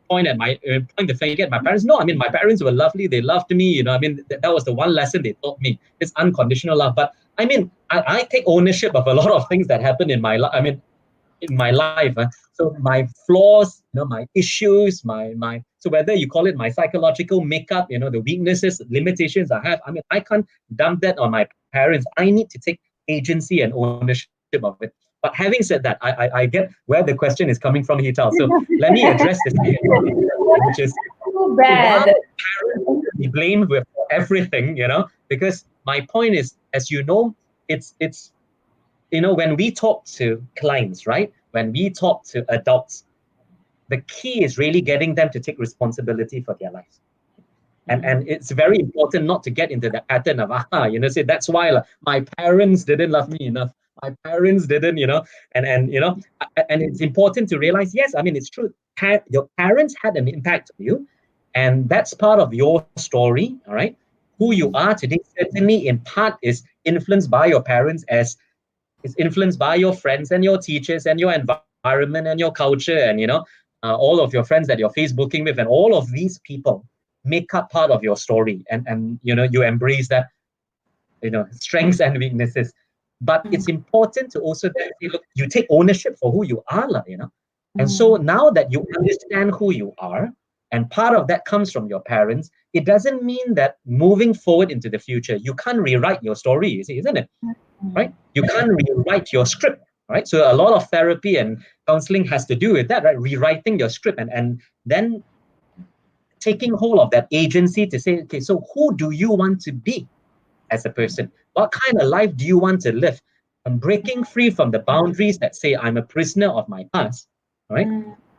point the finger at my parents. No, I mean, my parents were lovely. They loved me. You know, I mean, that was the one lesson they taught me. It's unconditional love. But I mean, I take ownership of a lot of things that happen in my life. I mean, in my life. So my flaws, you know, my issues, so whether you call it my psychological makeup, you know, the weaknesses, limitations I have, I mean, I can't dump that on my parents. I need to take agency and ownership of it. But having said that, I get where the question is coming from, Hital. So let me address this, which is so bad. Parents be blamed with everything, you know, because my point is, as you know, it's you know, when we talk to clients, right? When we talk to adults, the key is really getting them to take responsibility for their lives. And it's very important not to get into the pattern of, you know, say that's why my parents didn't love me enough. My parents didn't, you know, and you know, and it's important to realize, yes, I mean, it's true. Your parents had an impact on you, and that's part of your story, all right? Who you are today, certainly in part is influenced by your parents, as is influenced by your friends and your teachers and your environment and your culture, and you know, all of your friends that you're Facebooking with, and all of these people make up part of your story, and you know, you embrace that, you know, strengths and weaknesses. But it's important to also then say, look, you take ownership for who you are, you know. And so now that you understand who you are, and part of that comes from your parents, it doesn't mean that moving forward into the future, you can't rewrite your story, you see, isn't it? Right? You can't rewrite your script, right? So a lot of therapy and counseling has to do with that, right? Rewriting your script, and then taking hold of that agency to say, okay, so who do you want to be as a person? What kind of life do you want to live? And breaking free from the boundaries that say I'm a prisoner of my past, right?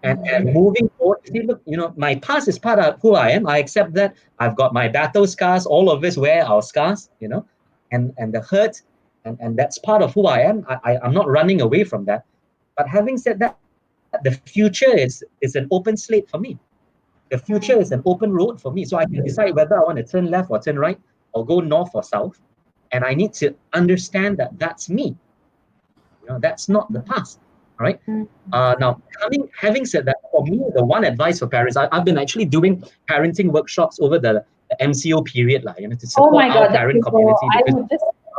And moving forward, see, look, you know, my past is part of who I am. I accept that. I've got my battle scars. All of us wear our scars, you know, and the hurt, and that's part of who I am. I'm not running away from that. But having said that, the future is an open slate for me. The future is an open road for me. So I can decide whether I want to turn left or turn right, or go north or south. And I need to understand that that's me. You know, that's not the past. All right. Now, having said that, for me, the one advice for parents, I've been actually doing parenting workshops over the MCO period, you know, to support Oh my God, our parent community.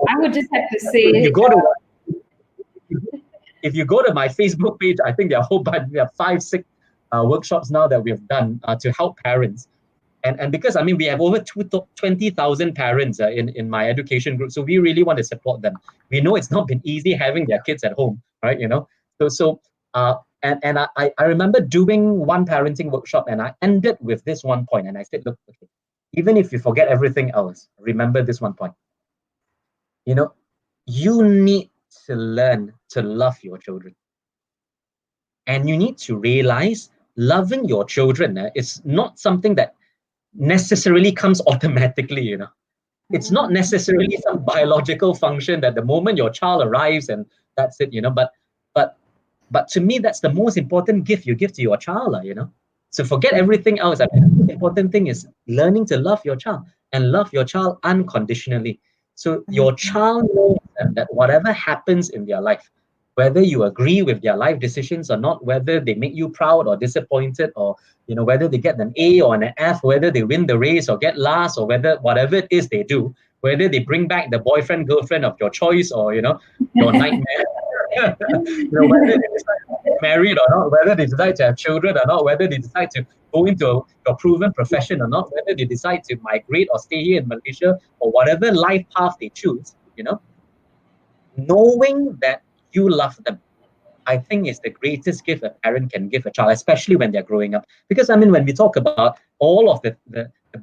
I would just have to say, if you go to my Facebook page, I think there are a whole bunch, we have 5-6 workshops now that we've done to help parents. And because, I mean, we have over 20,000 parents in my education group, so we really want to support them. We know it's not been easy having their kids at home, right? You know, and I remember doing one parenting workshop, and I ended with this one point, and I said, look, okay, even if you forget everything else, remember this one point. You know, you need to learn to love your children, and you need to realize loving your children is not something that necessarily comes automatically, you know. It's not necessarily some biological function that the moment your child arrives and that's it, you know. But to me, that's the most important gift you give to your child, you know. So forget everything else. I mean, the important thing is learning to love your child, and love your child unconditionally. So your child knows that whatever happens in their life, whether you agree with their life decisions or not, whether they make you proud or disappointed, or you know, whether they get an A or an F, whether they win the race or get last, or whether whatever it is they do, whether they bring back the boyfriend, girlfriend of your choice, or you know, your nightmare, you know, whether they decide to get married or not, whether they decide to have children or not, whether they decide to go into a proven profession or not, whether they decide to migrate or stay here in Malaysia, or whatever life path they choose, you know, knowing that you love them, I think is the greatest gift a parent can give a child, especially when they're growing up. Because I mean, when we talk about all of the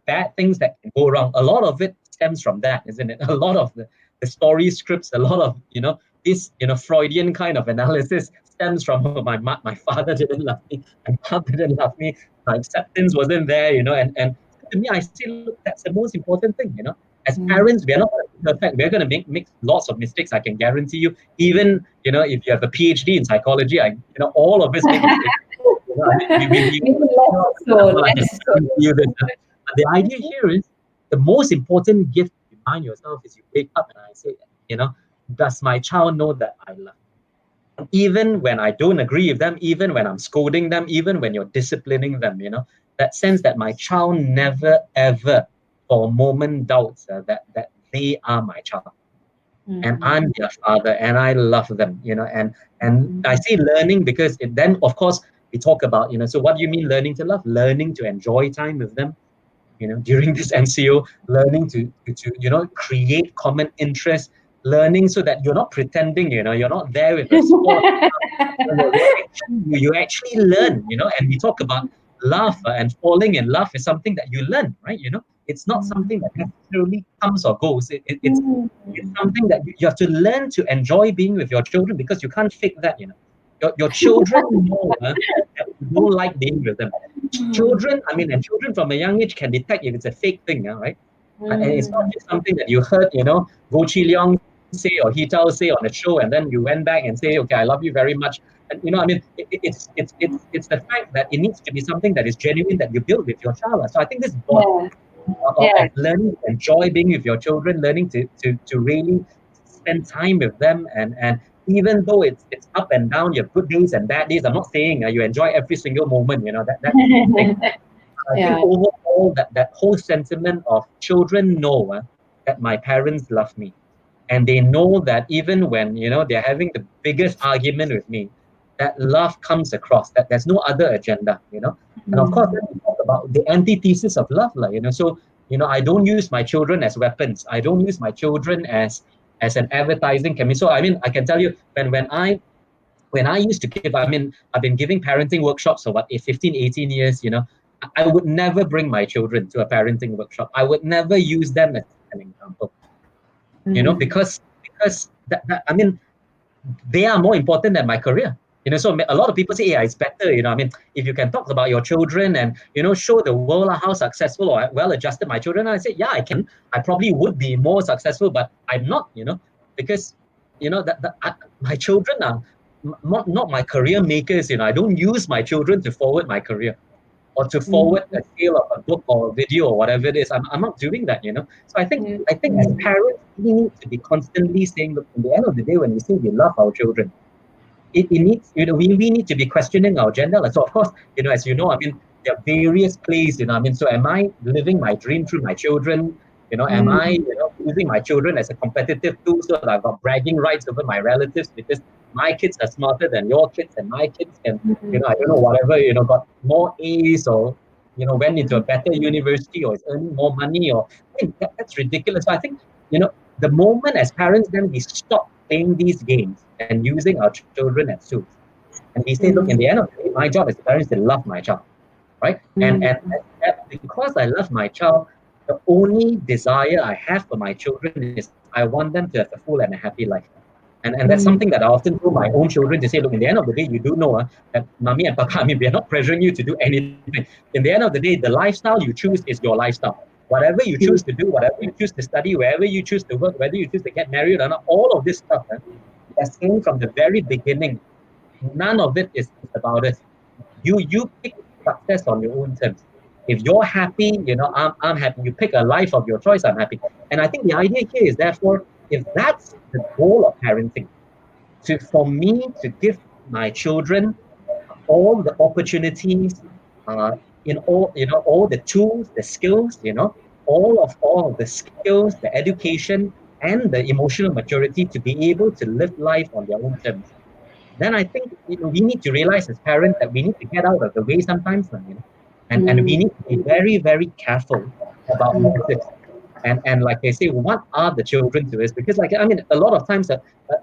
bad things that can go wrong, a lot of it stems from that, isn't it? A lot of the story scripts, a lot of, you know, this, you know, Freudian kind of analysis stems from, oh, my father didn't love me, my mom didn't love me, my acceptance wasn't there, you know, and to me, I say, look, that's the most important thing, you know. As parents, we are not perfect. We're going to make lots of mistakes. I can guarantee you. Even, you know, if you have a PhD in psychology, you know, all of us make mistakes. You know, but the idea here is the most important gift you remind yourself is you wake up and I say, you know, does my child know that I love? even when I don't agree with them, even when I'm scolding them, even when you're disciplining them, that sense that my child never ever for a moment doubts that they are my child and I'm their father and I love them, and I say learning because then of course we talk about, so what do you mean learning to love? Learning to enjoy time with them, during this MCO, learning to create common interests, learning so that you're not pretending, you're not there with a sport. You actually learn, and we talk about love and falling in love is something that you learn, right? It's not something that necessarily comes or goes. It's something that you have to learn to enjoy being with your children because you can't fake that, Your children know that you don't like being with them. Children, and children from a young age can detect if it's a fake thing, right? And it's not just something that you heard, Goh Chi Leong say or He Tao say on a show, and then you went back and say, okay, I love you very much. And it's the fact that it needs to be something that is genuine that you build with your child. So I think this bond of learning to enjoy being with your children, learning to really spend time with them, and even though it's up and down, you have good days and bad days. I'm not saying you enjoy every single moment, that thing. I think overall that whole sentiment of children know that my parents love me. And they know that even when, they're having the biggest argument with me, that love comes across, that there's no other agenda, And of course, then we talk about the antithesis of love, So, I don't use my children as weapons. I don't use my children as an advertising chemist. So, I can tell you, when I used to give, I've been giving parenting workshops for 15, 18 years, I would never bring my children to a parenting workshop. I would never use them as an example, because they are more important than my career. So a lot of people say, yeah, it's better, if you can talk about your children and, show the world how successful or well-adjusted my children are. I say, yeah, I can. I probably would be more successful, but I'm not, because, my children are not my career makers. I don't use my children to forward my career or to forward a sale of a book or a video or whatever it is. I'm not doing that, So I think as parents, we need to be constantly saying, look, at the end of the day, when we say we love our children, it needs, we need to be questioning our gender. So of course, as you know, there are various plays, so am I living my dream through my children? Am I, using my children as a competitive tool so that I've got bragging rights over my relatives because my kids are smarter than your kids and my kids can, I don't know, whatever, got more A's or, went into a better university or is earning more money or, that's ridiculous. So I think, the moment as parents, then we stop playing these games and using our children as tools. And we say, look, in the end of the day, my job as a parent is to love my child, right? And because I love my child, the only desire I have for my children is I want them to have a full and a happy life. And that's something that I often tell my own children to say, look, in the end of the day, you do know that mommy and papa, we are not pressuring you to do anything. In the end of the day, the lifestyle you choose is your lifestyle. Whatever you choose to do, whatever you choose to study, wherever you choose to work, whether you choose to get married or not, all of this stuff, as saying from the very beginning, none of it is about us. You pick success on your own terms. If you're happy, I'm happy. You pick a life of your choice, I'm happy. And I think the idea here is, therefore, if that's the goal of parenting, for me to give my children all the opportunities, in all the tools, the skills, all of the skills, the education, and the emotional maturity to be able to live life on their own terms, then I think we need to realize as parents that we need to get out of the way sometimes, and we need to be very, very careful about this. And like I say, what are the children to us? Because a lot of times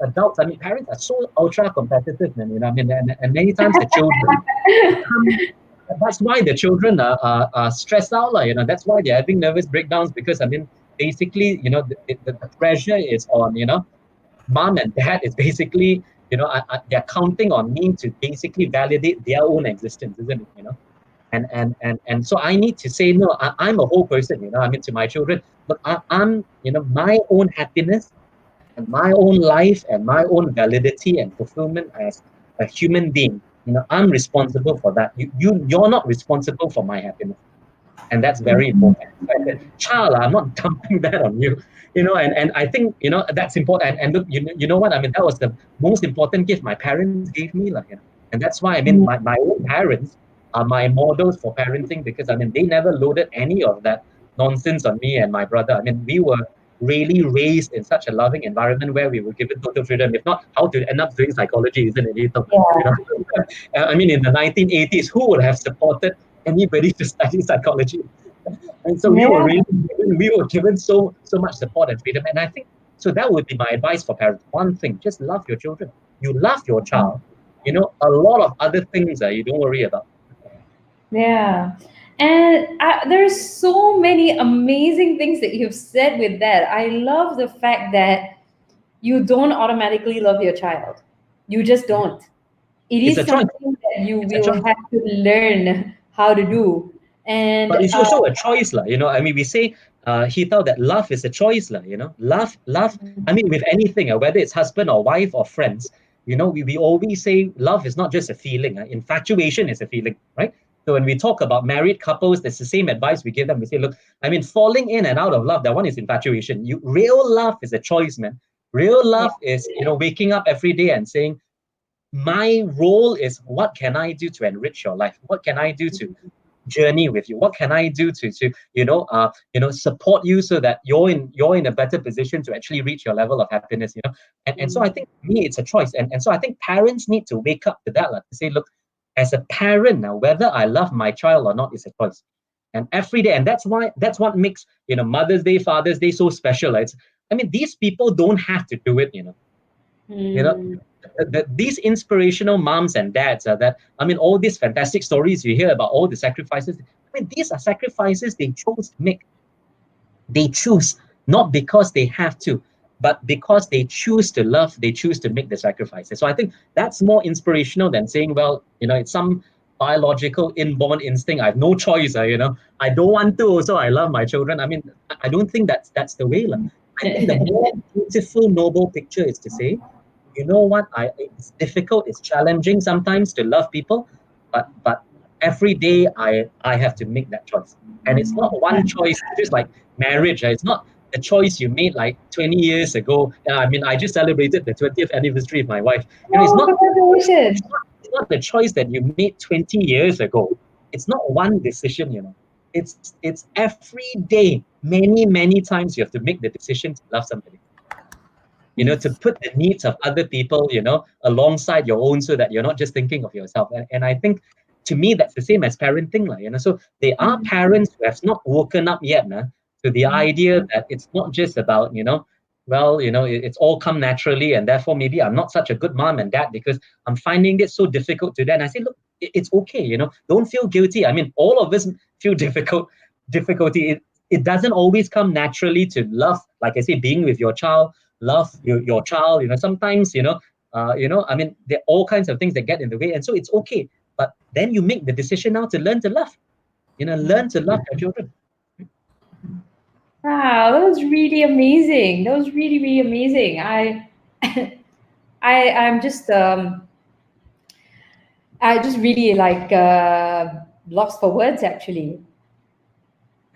adults, parents are so ultra competitive, and many times the children. That's why the children are stressed out, That's why they're having nervous breakdowns because basically, the pressure is on, mom and dad is basically, they're counting on me to basically validate their own existence, isn't it? And so I need to say, no, I'm a whole person, to my children, but I'm, my own happiness and my own life and my own validity and fulfillment as a human being. I'm responsible for that. You're not responsible for my happiness. And that's very important. So I said, child, I'm not dumping that on you, and I think, that's important. And look, you know what? I mean, that was the most important gift my parents gave me, and that's why, I mean, my own parents are my models for parenting, because, I mean, they never loaded any of that nonsense on me and my brother. I mean, we were really raised in such a loving environment where we were given total freedom. If not, how to end up doing psychology, isn't it? I mean, in the 1980s, who would have supported anybody to study psychology? And so Yeah. we were given so much support and freedom. And I think so that would be my advice for parents. One thing, just love your children. You love your child. A lot of other things you don't worry about. Yeah. And there's so many amazing things that you've said with that. I love the fact that you don't automatically love your child. You just don't. It It's is a choice. something that you It's a will choice. have to learn how to do. And But it's also a choice, lah. I mean, we say, Hita, that love is a choice, lah. Love. I mean, with anything, whether it's husband or wife or friends, we always say love is not just a feeling. Infatuation is a feeling, right? So when we talk about married couples, that's the same advice we give them. We say, look, I mean, falling in and out of love, that one is infatuation. Real love is a choice, man. Real love is, waking up every day and saying, my role is, what can I do to enrich your life? What can I do to journey with you? What can I do to support you so that you're in a better position to actually reach your level of happiness? And so I think for me it's a choice, and so I think parents need to wake up to that, to say, look, as a parent now, whether I love my child or not is a choice, and every day, and that's what makes Mother's Day, Father's Day so special. I mean, these people don't have to do it. These inspirational moms and dads are that, I mean, all these fantastic stories you hear about, all the sacrifices. I mean, these are sacrifices they chose to make. They choose, not because they have to, but because they choose to love, they choose to make the sacrifices. So I think that's more inspirational than saying, well, it's some biological inborn instinct. I have no choice. I don't want to. So I love my children. I mean, I don't think that's the way. I think the more beautiful, noble picture is to say, you know what? It's difficult, it's challenging sometimes to love people, but every day I have to make that choice. And it's not one choice, just like marriage. It's not the choice you made like 20 years ago. I mean, I just celebrated the 20th anniversary of my wife. It's oh, not congratulations. it's not the choice that you made 20 years ago. It's not one decision. It's every day, many times you have to make the decision to love somebody. To put the needs of other people, alongside your own, so that you're not just thinking of yourself. And I think, to me, that's the same as parenting. So there are parents who have not woken up yet to the idea that it's not just about, it's all come naturally, and therefore maybe I'm not such a good mom and dad because I'm finding it so difficult to do. And I say, look, it's okay, don't feel guilty. I mean, all of us feel difficulty. It doesn't always come naturally to love, like I say, being with your child, love your child. Sometimes, I mean, there are all kinds of things that get in the way. And so it's okay. But then you make the decision now to learn to love, learn to love your children. Wow, that was really amazing. That was really, really amazing. I just really like lost for words actually.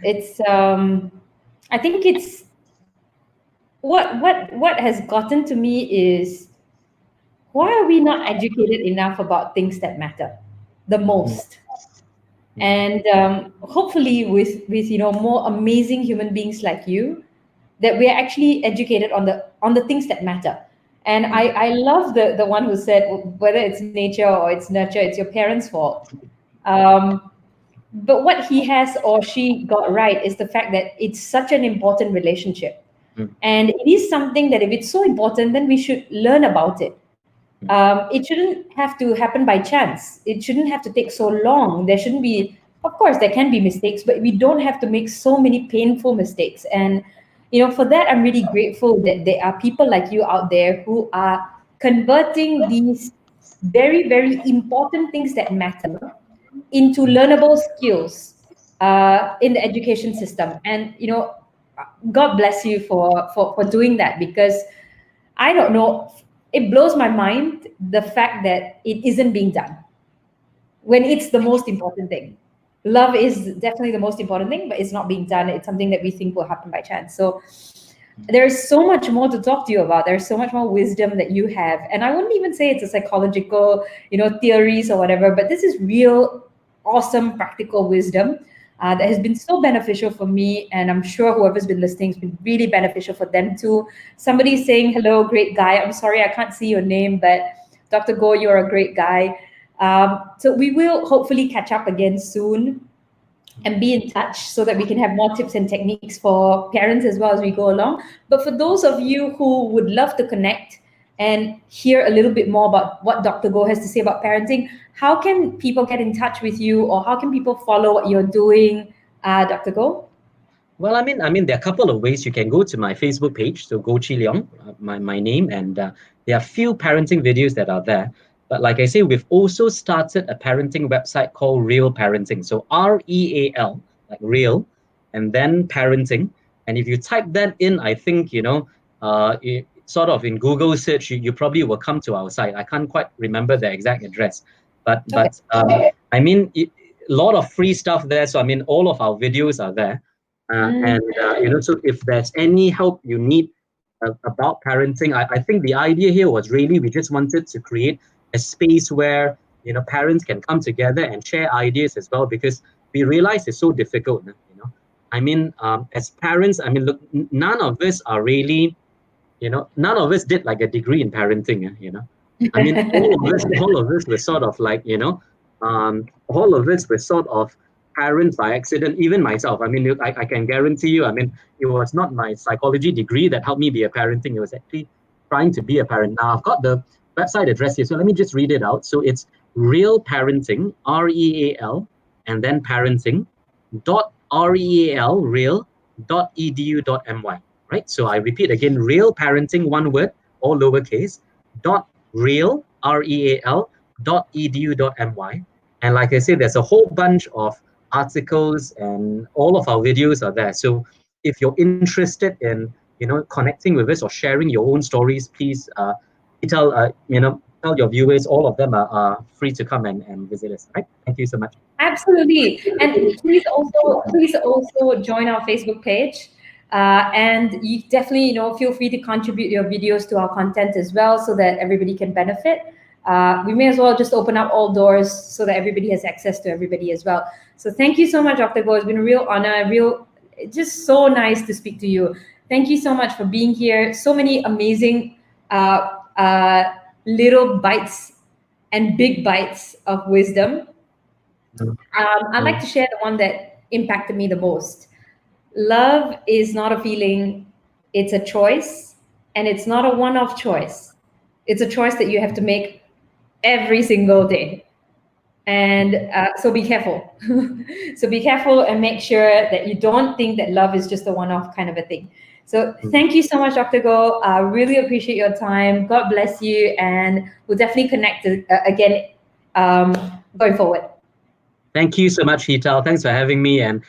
It's I think it's what has gotten to me is, why are we not educated enough about things that matter the most? And hopefully with more amazing human beings like you, that we are actually educated on the things that matter. And I love the one who said, whether it's nature or it's nurture, it's your parents' fault. But what he has or she got right is the fact that it's such an important relationship. And it is something that, if it's so important, then we should learn about it. It shouldn't have to happen by chance. It shouldn't have to take so long. There shouldn't be, of course, there can be mistakes, but we don't have to make so many painful mistakes. And, for that, I'm really grateful that there are people like you out there who are converting these very, very important things that matter into learnable skills in the education system. And, God bless you for doing that, because I don't know, it blows my mind the fact that it isn't being done when it's the most important thing. love is definitely the most important thing, but it's not being done. It's something that we think will happen by chance. So there's so much more to talk to you about. There's so much more wisdom that you have. And I wouldn't even say it's a psychological, theories or whatever, but this is real, awesome, practical wisdom that has been so beneficial for me. And I'm sure whoever's been listening has been really beneficial for them too. Somebody's saying, hello, great guy. I'm sorry, I can't see your name, but Dr. Goh, you're a great guy. So we will hopefully catch up again soon and be in touch so that we can have more tips and techniques for parents as well as we go along. But for those of you who would love to connect and hear a little bit more about what Dr. Goh has to say about parenting, how can people get in touch with you, or how can people follow what you're doing, Dr. Goh? Well, I mean, there are a couple of ways. You can go to my Facebook page, so Goh Chi Leong, my name, and there are few parenting videos that are there. But like I say, we've also started a parenting website called Real Parenting. So REAL, like real, and then parenting. And if you type that in, I think, sort of in Google search, you probably will come to our site. I can't quite remember the exact address. But I mean, a lot of free stuff there. So I mean, all of our videos are there. So if there's any help you need about parenting, I think the idea here was really we just wanted to create a space where parents can come together and share ideas as well, because we realize it's so difficult. I mean, as parents, I mean, look, none of us are really, none of us did like a degree in parenting. I mean, all of us were sort of like, all of us were sort of parents by accident. Even myself, I mean, I can guarantee you, I mean, it was not my psychology degree that helped me be a parenting. It was actually trying to be a parent. Now I've got the website address here, so let me just read it out. So it's Real Parenting, REAL, and then parenting .real real.edu.my, right? So I repeat again, Real Parenting, one word, all lowercase, .real real.edu.my. And like I said, there's a whole bunch of articles and all of our videos are there. So if you're interested in connecting with us or sharing your own stories, please tell your viewers. All of them are free to come and visit us. Right? Thank you so much. Absolutely, and please also join our Facebook page. And you definitely, feel free to contribute your videos to our content as well, so that everybody can benefit. We may as well just open up all doors so that everybody has access to everybody as well. So thank you so much, Dr. Goh. It's been a real honor, just so nice to speak to you. Thank you so much for being here. So many amazing little bites and big bites of wisdom. I'd like to share the one that impacted me the most. Love is not a feeling, it's a choice, and it's not a one-off choice. It's a choice that you have to make every single day. And so be careful. So be careful and make sure that you don't think that love is just a one-off kind of a thing. So thank you so much, Dr. Goh. I really appreciate your time. God bless you. And we'll definitely connect again going forward. Thank you so much, Hetal. Thanks for having me, and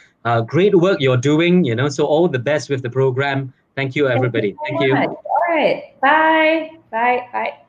great work you're doing. So all the best with the program. Thank you, everybody. Thank you. All right. Bye. Bye. Bye.